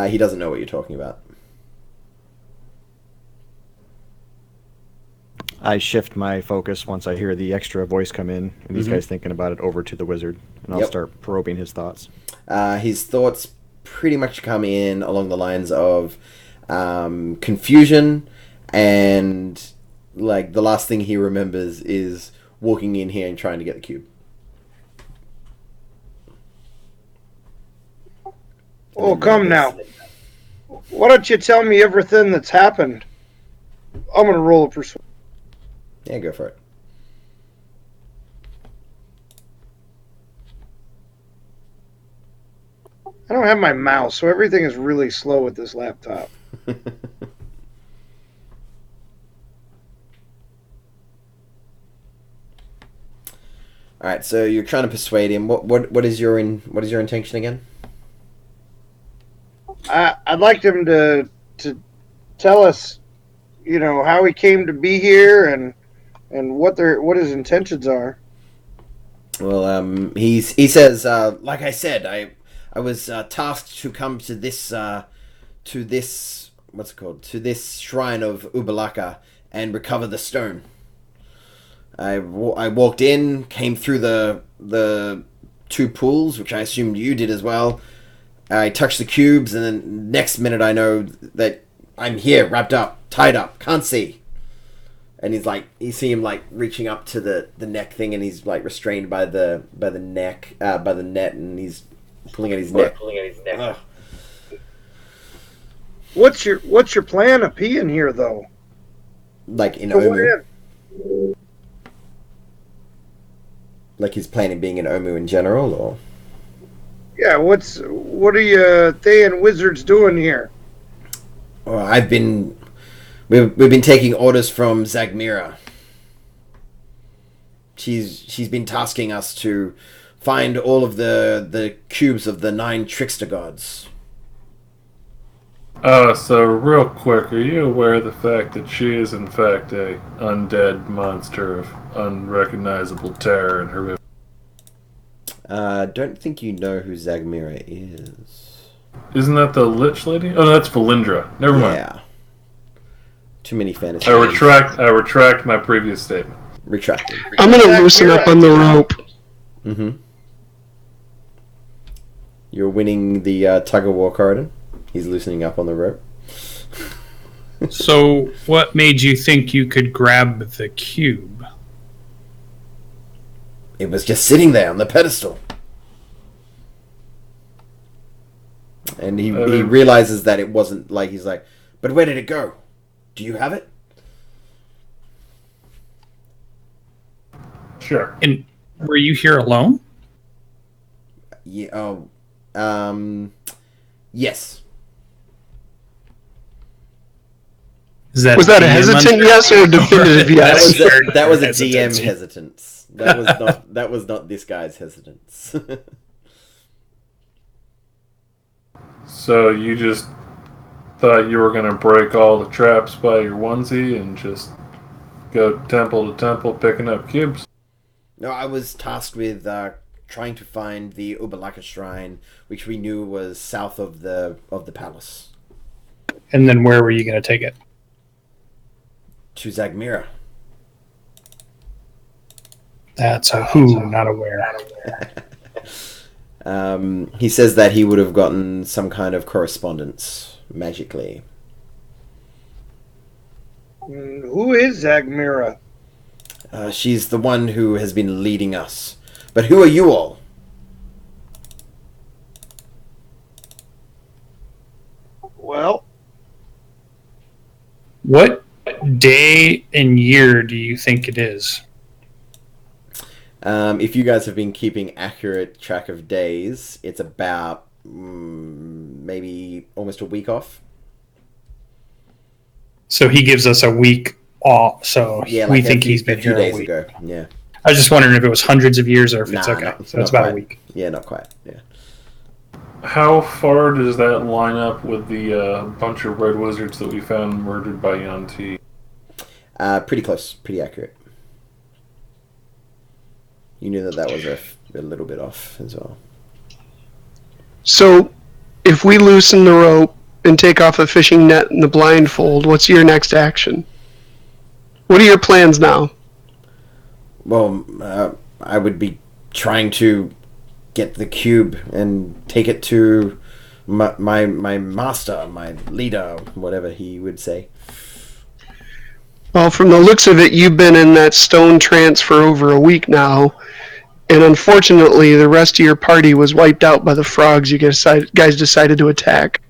He doesn't know what you're talking about. I shift my focus once I hear the extra voice come in, and these guys thinking about it, over to the wizard, and I'll Yep. start probing his thoughts. His thoughts pretty much come in along the lines of confusion, and like the last thing he remembers is walking in here and trying to get the cube. Oh, come now. Why don't you tell me everything that's happened? I'm going to roll a persuasion. Yeah, go for it. I don't have my mouse, so everything is really slow with this laptop. All right, so you're trying to persuade him. What is your intention again? I'd like him to tell us, how he came to be here and what his intentions are. Well, he says, like I said, I was tasked to come to this what's it called, to this shrine of Ubalaka and recover the stone. I walked in, came through the two pools, which I assumed you did as well. I touched the cubes, and then next minute I know that I'm here, wrapped up, tied up, can't see. And he's like, you see him like reaching up to the neck thing, and he's like restrained by the neck, by the net, and he's pulling at his neck. Ugh. What's your plan of peeing here, though? Like in For what Omu, end? like he's planning being in Omu in general, or Yeah, what are you Thayan wizards doing here? or we've been taking orders from Zagmira. She's been tasking us to find all of the cubes of the 9 trickster gods. So real quick, are you aware of the fact that she is in fact a undead monster of unrecognizable terror and horrific? Don't think you know who Zagmira is. Isn't that the Lich Lady? Oh, no, that's Valindra. Never mind. Yeah. Too many fantasy. I retract my previous statement. Retracted. I'm gonna loosen up on the rope. Mm-hmm. You're winning the tug of war, Corridon. He's loosening up on the rope. So, what made you think you could grab the cube? It was just sitting there on the pedestal. And he realizes that it wasn't like, he's like, but where did it go? Do you have it? Sure. And were you here alone? Yeah. Yes. Was that a hesitant yes or a definitive yes? That was a DM hesitance. That was not this guy's hesitance. So you just thought you were going to break all the traps by your onesie and just go temple to temple picking up cubes? No, I was tasked with trying to find the Ubalaka shrine, which we knew was south of the palace. And then where were you going to take it? To Zagmira. That's a who, not a where. He says that he would have gotten some kind of correspondence magically. Who is Zagmira? She's the one who has been leading us. But who are you all? Well, What day and year do you think it is? If you guys have been keeping accurate track of days, it's about maybe almost a week off. So he gives us a week off. So Yeah, we like think a he's been few here a days week. ago. Yeah. I was just wondering if it was hundreds of years or if it's Nah, okay. not- So it's not about a quite. week. Yeah, not quite. Yeah. How far does that line up with the bunch of red wizards that we found murdered by Yanti? Pretty close. Pretty accurate. You knew that was a little bit off as well. So, if we loosen the rope and take off the fishing net and the blindfold, what's your next action? What are your plans now? Well, I would be trying to get the cube and take it to my master, my leader, whatever he would say. Well, from the looks of it, you've been in that stone trance for over a week now, and unfortunately, the rest of your party was wiped out by the frogs you guys decided to attack.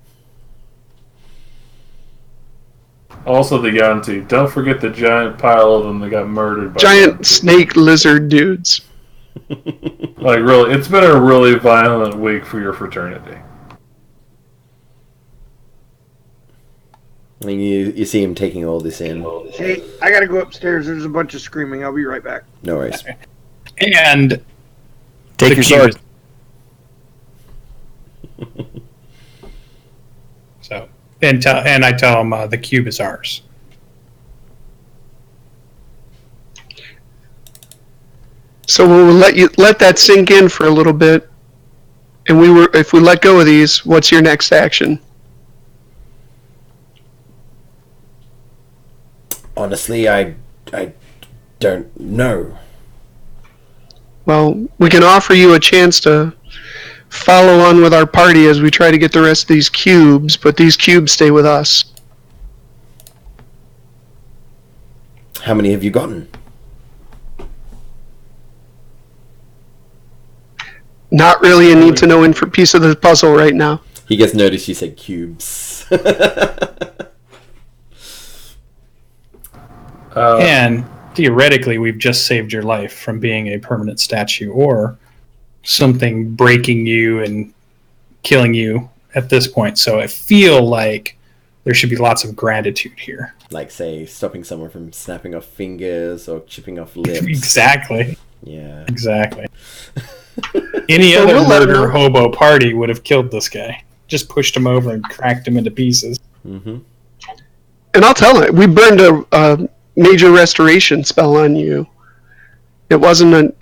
Also the Yanti. Don't forget the giant pile of them that got murdered by Giant Yanti. snake lizard dudes. Like, really, it's been a really violent week for your fraternity. I mean, you see him taking all this in. hey, I gotta go upstairs. There's a bunch of screaming. I'll be right back. No worries. And Take the your cube sword. So, and I tell him the cube is ours. So we'll let that sink in for a little bit, and if we let go of these, what's your next action? Honestly, I don't know. Well, we can offer you a chance to follow on with our party as we try to get the rest of these cubes, but these cubes stay with us. How many have you gotten? Not really a need to know piece of the puzzle right now. He gets noticed you said cubes. And theoretically, we've just saved your life from being a permanent statue or something breaking you and killing you at this point. So I feel like there should be lots of gratitude here. Like, say, stopping someone from snapping off fingers or chipping off lips. Exactly. Yeah. Exactly. Any Well, other we'll let him murder know. hobo party would have killed this guy. Just pushed him over and cracked him into pieces. Mm-hmm. And I'll tell it. We burned a major restoration spell on you. It wasn't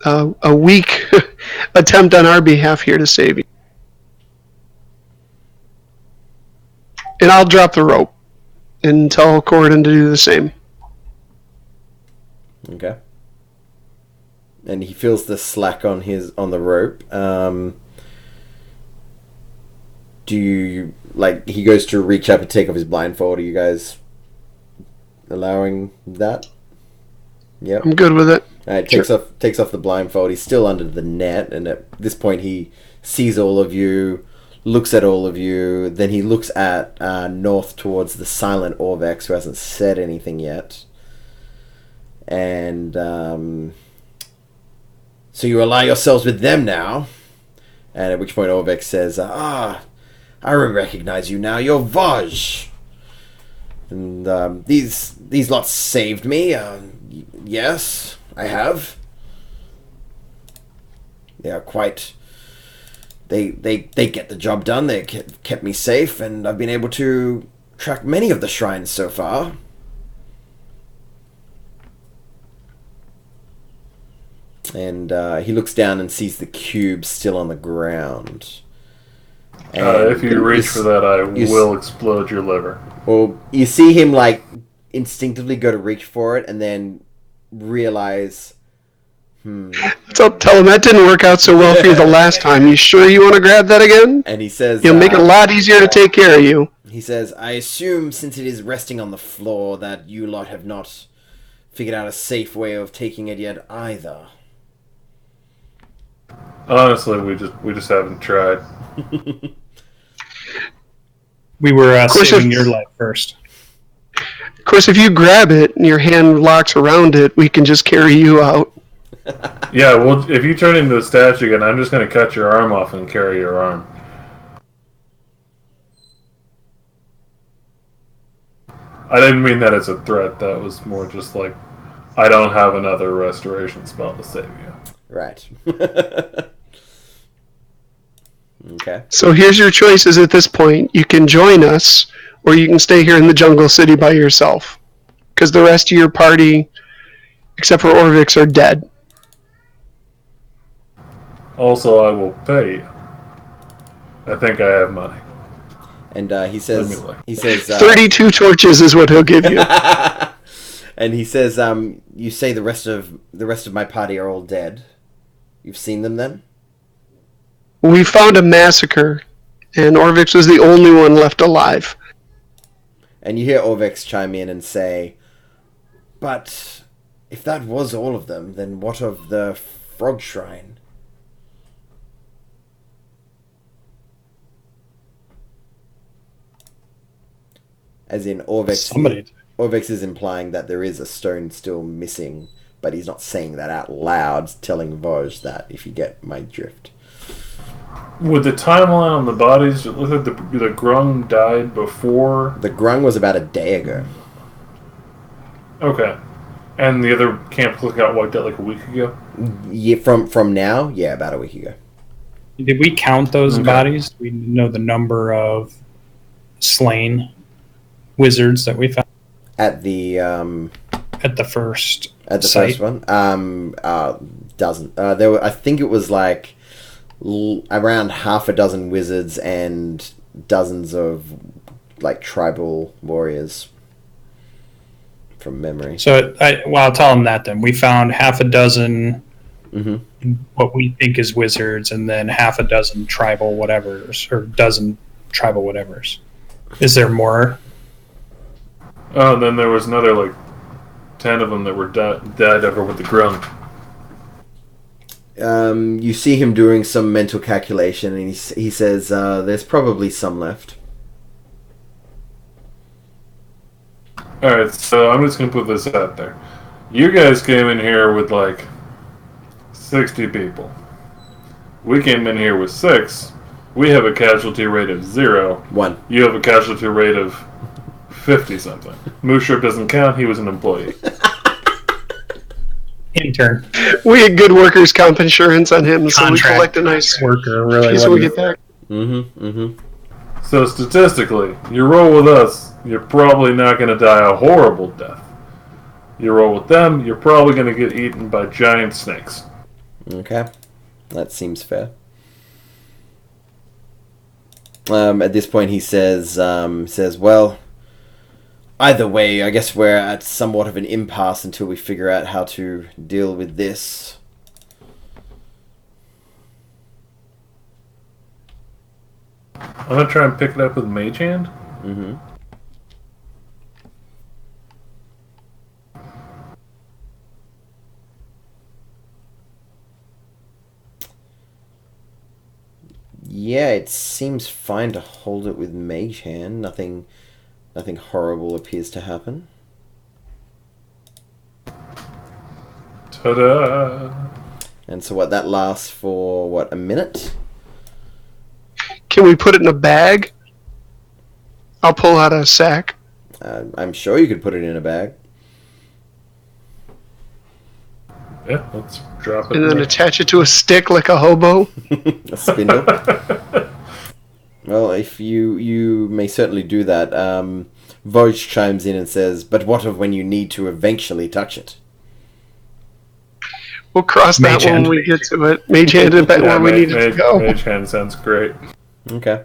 a weak attempt on our behalf here to save you. And I'll drop the rope and tell Corridon to do the same. Okay. And he feels the slack on the rope. Do you he goes to reach up and take off his blindfold? Are you guys allowing that? Yep. I'm good with it. Alright, takes off the blindfold. He's still under the net, and at this point he sees all of you, looks at all of you, then he looks at north towards the silent Orvex, who hasn't said anything yet. And so you ally yourselves with them now. And at which point Orvex says, I recognize you now. You're Vaj. And these lots saved me. Yes, I have. They are quite... They get the job done. They kept me safe, and I've been able to track many of the shrines so far. And he looks down and sees the cube still on the ground. And If you reach for that, I will explode your liver. Well, you see him instinctively go to reach for it, and then realize, So tell him that didn't work out so well for you the last time. You sure you want to grab that again? And he says, It'll make it a lot easier to take care of you. He says, I assume since it is resting on the floor that you lot have not figured out a safe way of taking it yet either. Honestly, we just haven't tried. We were course, saving if- your life first. Of course, if you grab it and your hand locks around it, we can just carry you out. Yeah, well, if you turn into a statue again, I'm just going to cut your arm off and carry your arm. I didn't mean that as a threat. That was more just I don't have another restoration spell to save you. Right. Okay. So here's your choices at this point. You can join us, or you can stay here in the jungle city by yourself. Because the rest of your party, except for Orvix, are dead. Also, I will pay you. I think I have money. And he says, Let me look. 32 torches is what he'll give you. and he says, you say the rest of my party are all dead. You've seen them then? We found a massacre, and Orvix was the only one left alive. And you hear Orvex chime in and say, but if that was all of them, then what of the frog shrine? As in, Orvex is implying that there is a stone still missing, but he's not saying that out loud, telling Voj that, if you get my drift. With the timeline on the bodies, it looks like the grung died before... The grung was about a day ago. Okay. And the other camp got wiped out a week ago? Yeah, from now? Yeah, about a week ago. Did we count those bodies? Do we know the number of slain wizards that we found At the first first one? Doesn't. I think it was around half a dozen wizards and dozens of tribal warriors from memory. So I'll tell them that then. We found half a dozen what we think is wizards, and then half a dozen tribal whatevers, or dozen tribal whatevers. Is there more? Oh, then there was another 10 of them that were died over with the grung. You see him doing some mental calculation, and he says, there's probably some left. Alright, so I'm just going to put this out there. You guys came in here with 60 people. We came in here with 6. We have a casualty rate of 0. 1. You have a casualty rate of 50-something. Mooshrip doesn't count, he was an employee. In turn. We had good workers' comp insurance on him, so we Contract collect a nice worker really piece when we wouldn't. get back. Mm-hmm. Mm-hmm. So statistically, you roll with us, you're probably not going to die a horrible death. You roll with them, you're probably going to get eaten by giant snakes. Okay. That seems fair. At this point, he says, well, either way, I guess we're at somewhat of an impasse until we figure out how to deal with this. I'm going to try and pick it up with Mage Hand. Mm-hmm. Yeah, it seems fine to hold it with Mage Hand. Nothing horrible appears to happen. Ta-da! And so what, that lasts for, what, a minute? Can we put it in a bag? I'll pull out a sack. I'm sure you could put it in a bag. Yeah, let's drop it. And in then there. attach it to a stick like a hobo. A spindle. Well, if you may certainly do that. Voj chimes in and says, but what of when you need to eventually touch it? We'll cross that Mage when hand. we get to it. Mage hand it back where we need it to go. Mage Hand sounds great. Okay.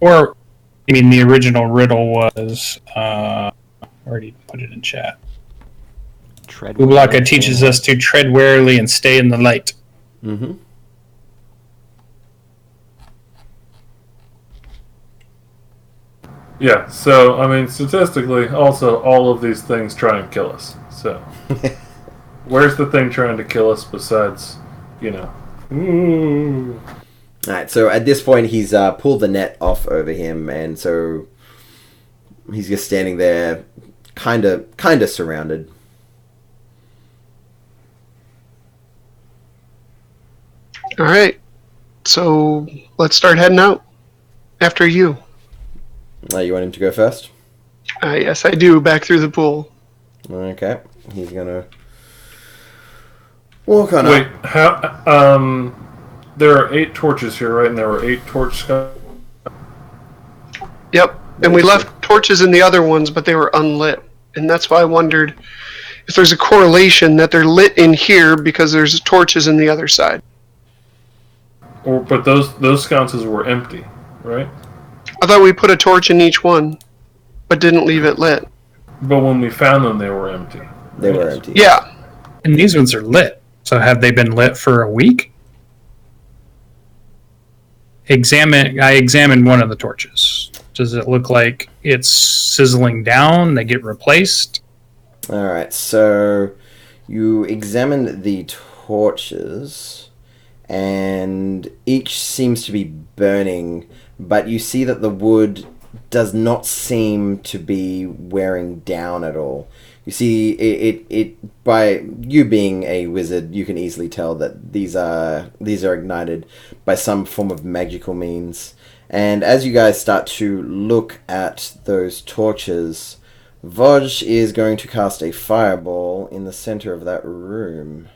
Or, I mean, the original riddle was, already put it in chat. Tread Ublaka teaches us to tread warily and stay in the light. Mm-hmm. Yeah, so, I mean, statistically, also, all of these things try and kill us. So, where's the thing trying to kill us besides, you know? Ooh. Alright, so at this point he's pulled the net off over him, and so he's just standing there, kinda surrounded. All right. So let's start heading out. After you. You want him to go first? Yes, I do. Back through the pool. Okay, he's gonna walk on Wait, up. how, there are 8 torches here, right? And there were 8 torch sconces. Yep. And we left torches in the other ones, but they were unlit. And that's why I wondered if there's a correlation that they're lit in here because there's torches in the other side. But those sconces were empty, right? I thought we put a torch in each one, but didn't leave it lit. But when we found them, they were empty. They were empty. Yeah. And these ones are lit. So have they been lit for a week? I examined one of the torches. Does it look like it's sizzling down? They get replaced? Alright, so you examine the torches, and each seems to be burning, but you see that the wood does not seem to be wearing down at all. You see, it by you being a wizard, you can easily tell that these are ignited by some form of magical means. And as you guys start to look at those torches, Voj is going to cast a fireball in the center of that room.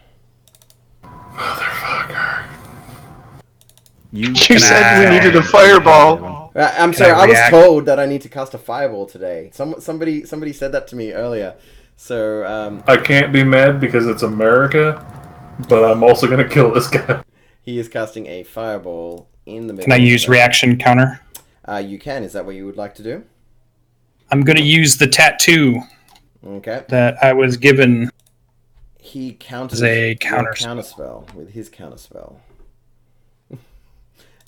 Motherfucker. You said we needed a fireball. I'm sorry, I was told that I need to cast a fireball today. Somebody said that to me earlier. So I can't be mad because it's America, but I'm also going to kill this guy. he is casting a fireball in the middle. Can I use reaction counter? You can. Is that what you would like to do? I'm going to use the tattoo Okay. that I was given. He counters As a your counter counterspell with his counterspell.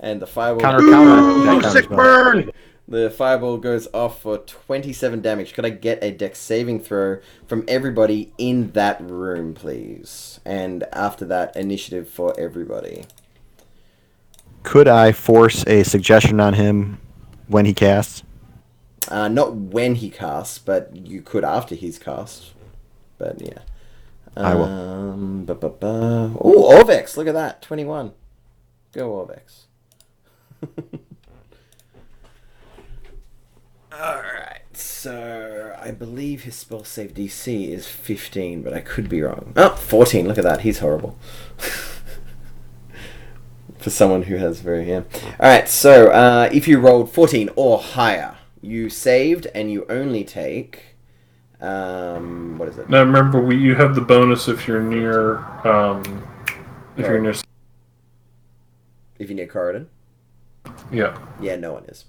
And the fireball Counter. Sick burn! The fireball goes off for 27 damage. Could I get a dex saving throw from everybody in that room, please? And after that, initiative for everybody. Could I force a suggestion on him when he casts? Not when he casts, but you could after he's cast. But yeah. I will. Oh, Orvex, look at that. 21. Go, Orvex. so I believe his spell save DC is 15, but I could be wrong. Oh, 14. Look at that. He's horrible. For someone who has very... Yeah. Alright, so if you rolled 14 or higher, you saved and you only take... what is it? Now remember, you have the bonus if you're near... if you're near... If you're near Corridon? Yeah. Yeah, no one is.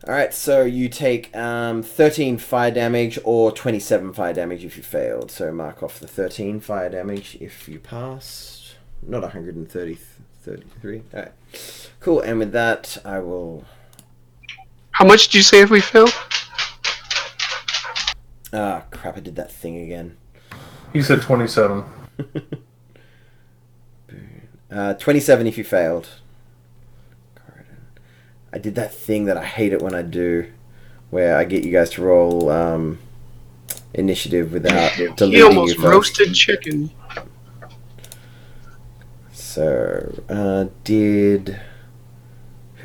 Alright, so you take 13 fire damage or 27 fire damage if you failed. So mark off the 13 fire damage if you passed. Not 133. Alright. Cool, and with that, I will... How much did you say if we fail? Ah, crap, I did that thing again. He said 27. 27 if you failed. I did that thing that I hate it when I do, where I get you guys to roll initiative without deleting He almost you first. roasted chicken. So, who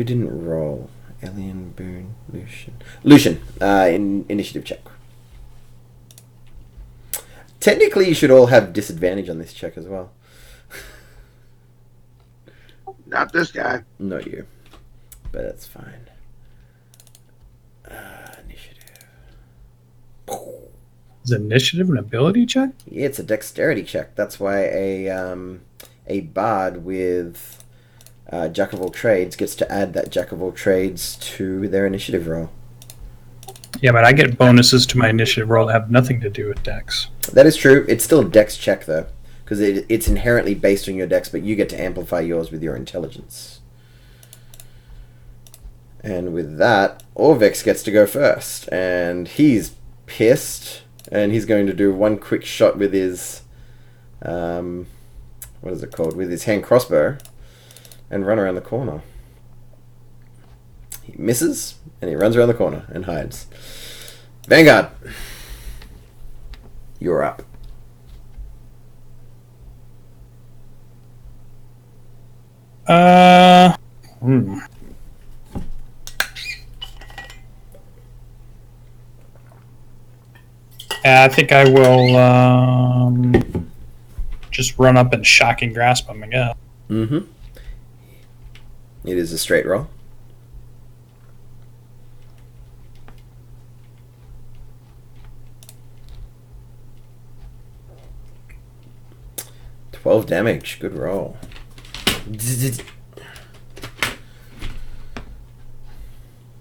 didn't roll? Alien, Boone, Lucian. Lucian, in initiative check. Technically, you should all have disadvantage on this check as well. Not this guy. Not you. But that's fine. Initiative. Is initiative an ability check? Yeah, it's a dexterity check. That's why a bard with Jack of all trades gets to add that Jack of all trades to their initiative roll. Yeah, but I get bonuses to my initiative roll that have nothing to do with dex. That is true. It's still a dex check though, because it's inherently based on your dex, but you get to amplify yours with your intelligence. And with that, Orvex gets to go first, and he's pissed, and he's going to do one quick shot with his, what is it called, with his hand crossbow, and run around the corner. He misses, and he runs around the corner and hides. Vanguard, you're up. I think I will just run up and shocking grasp him again. Mm-hmm. It is a straight roll. $12 damage. Good roll.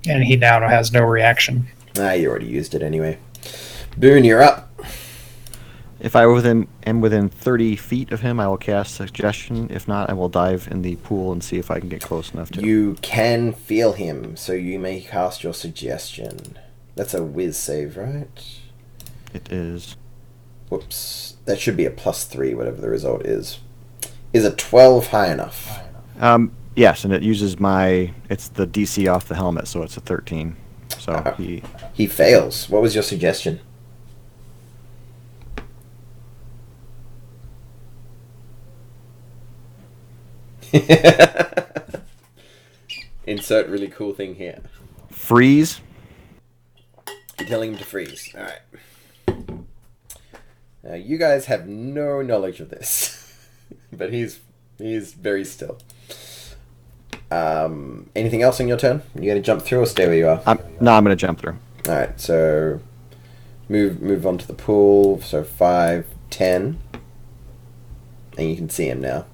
And he now has no reaction. Ah, you already used it anyway. Boone, you're up. If I am within 30 feet of him, I will cast Suggestion. If not, I will dive in the pool and see if I can get close enough to him. You can feel him, so you may cast your Suggestion. That's a whiz save, right? It is. Whoops. That should be a +3, whatever the result is. Is a 12 high enough? Yes, and it uses it's the DC off the helmet, so it's a 13. So He fails. What was your suggestion? Insert really cool thing here. freeze. You're telling him to freeze. Alright. Now, you guys have no knowledge of this. But he's very still. Anything else on your turn? You gonna jump through or stay where you are? No, I'm going to jump through. Alright, so move on to the pool. So 5, 10. And you can see him now.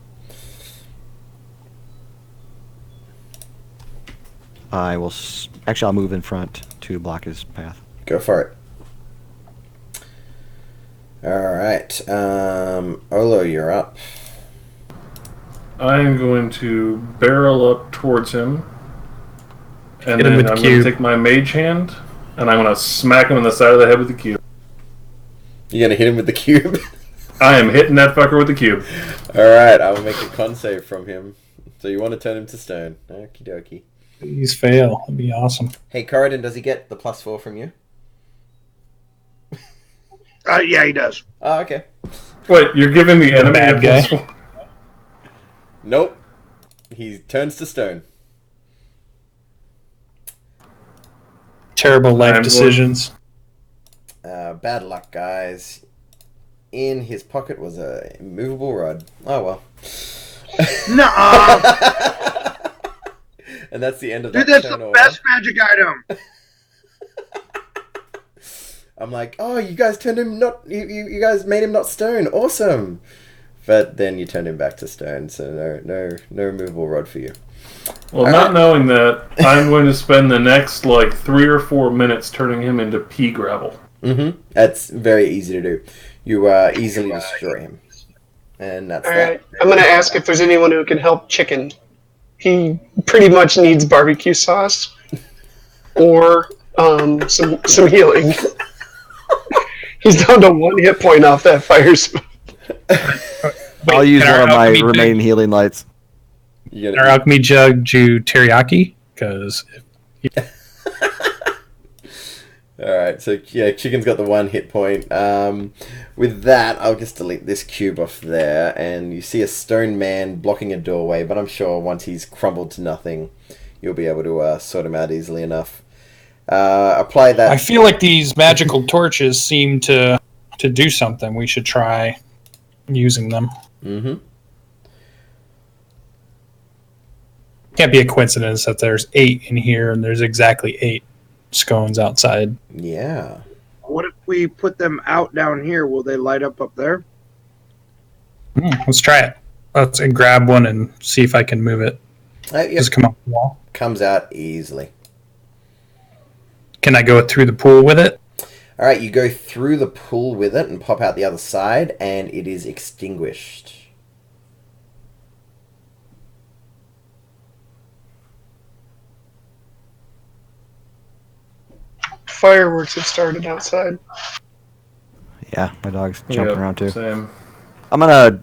Actually, I'll move in front to block his path. Go for it. Alright. Olo, you're up. I am going to barrel up towards him. And Hit him then with the I'm going cube. to take my mage hand, and I'm going to smack him in the side of the head with the cube. You gonna hit him with the cube? I am hitting that fucker with the cube. Alright, I will make a con save from him. So you want to turn him to stone. Okie dokie. Please fail. That'd be awesome. Hey, Corridon, does he get the +4 from you? Yeah, he does. Oh, okay. Wait, you're giving the enemy bad a guy. +4? Nope. He turns to stone. Terrible life I'm decisions. Bad luck, guys. In his pocket was a movable rod. Oh well. Nuh-uh. And that's the end of Dude, that that's turn the order. best magic item. I'm like, oh, you guys turned him not. You guys made him not stone. Awesome. But then you turned him back to stone, so no movable rod for you. Well, All not right. knowing that, I'm going to spend the next 3 or 4 minutes turning him into pea gravel. Mm-hmm. That's very easy to do. You easily destroy him, and that's All that. right. I'm going to ask if there's anyone who can help Chicken. He pretty much needs barbecue sauce or some healing. He's down to 1 hit point off that fire spell. I'll use can one our of my alchemy remaining healing lights. You Our alchemy jug do teriyaki? Because All right, so yeah, Chicken's got the 1 hit point. With that, I'll just delete this cube off there, and you see a stone man blocking a doorway. But I'm sure once he's crumbled to nothing, you'll be able to sort him out easily enough. Apply that. I feel like these magical torches seem to do something. We should try using them. Mm-hmm. Can't be a coincidence that there's 8 in here and there's exactly 8 scones outside. Yeah. What if we put them out down here? Will they light up there? Let's try it. Let's grab one and see if I can move it. Yep. Just come off the wall. Comes out easily. Can I go through the pool with it? All right, you go through the pool with it and pop out the other side, and it is extinguished. Fireworks have started outside. Yeah, my dog's jumping Yep, around too. Same. I'll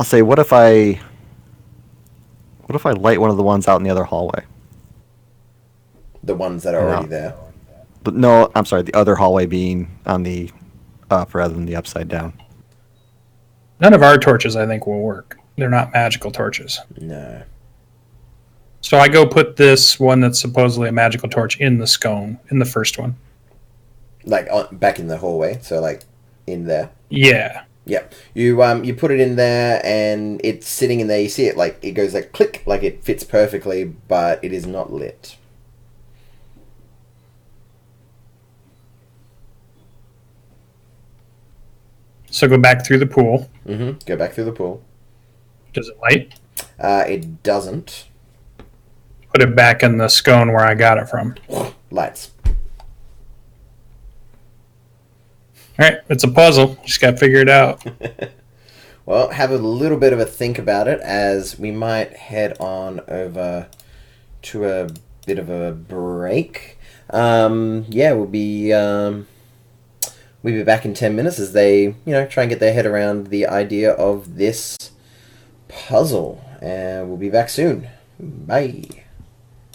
say, what if I light one of the ones out in the other hallway? The ones that are already there. But no, I'm sorry, the other hallway being on the up rather than the upside down. None of our torches, I think, will work. They're not magical torches. No. So I go put this one that's supposedly a magical torch in the scone, in the first one. Like back in the hallway, so like in there. Yeah. Yeah. You put it in there, and it's sitting in there. You see it like it goes like click, like it fits perfectly, but it is not lit. So go back through the pool. Mm-hmm. Go back through the pool. Does it light? It doesn't. Put it back in the scone where I got it from. Lights. All right, it's a puzzle. Just got to figure it out. Well, have a little bit of a think about it, as we might head on over to a bit of a break. Yeah, we'll be back in 10 minutes as they, try and get their head around the idea of this puzzle. And we'll be back soon. Bye.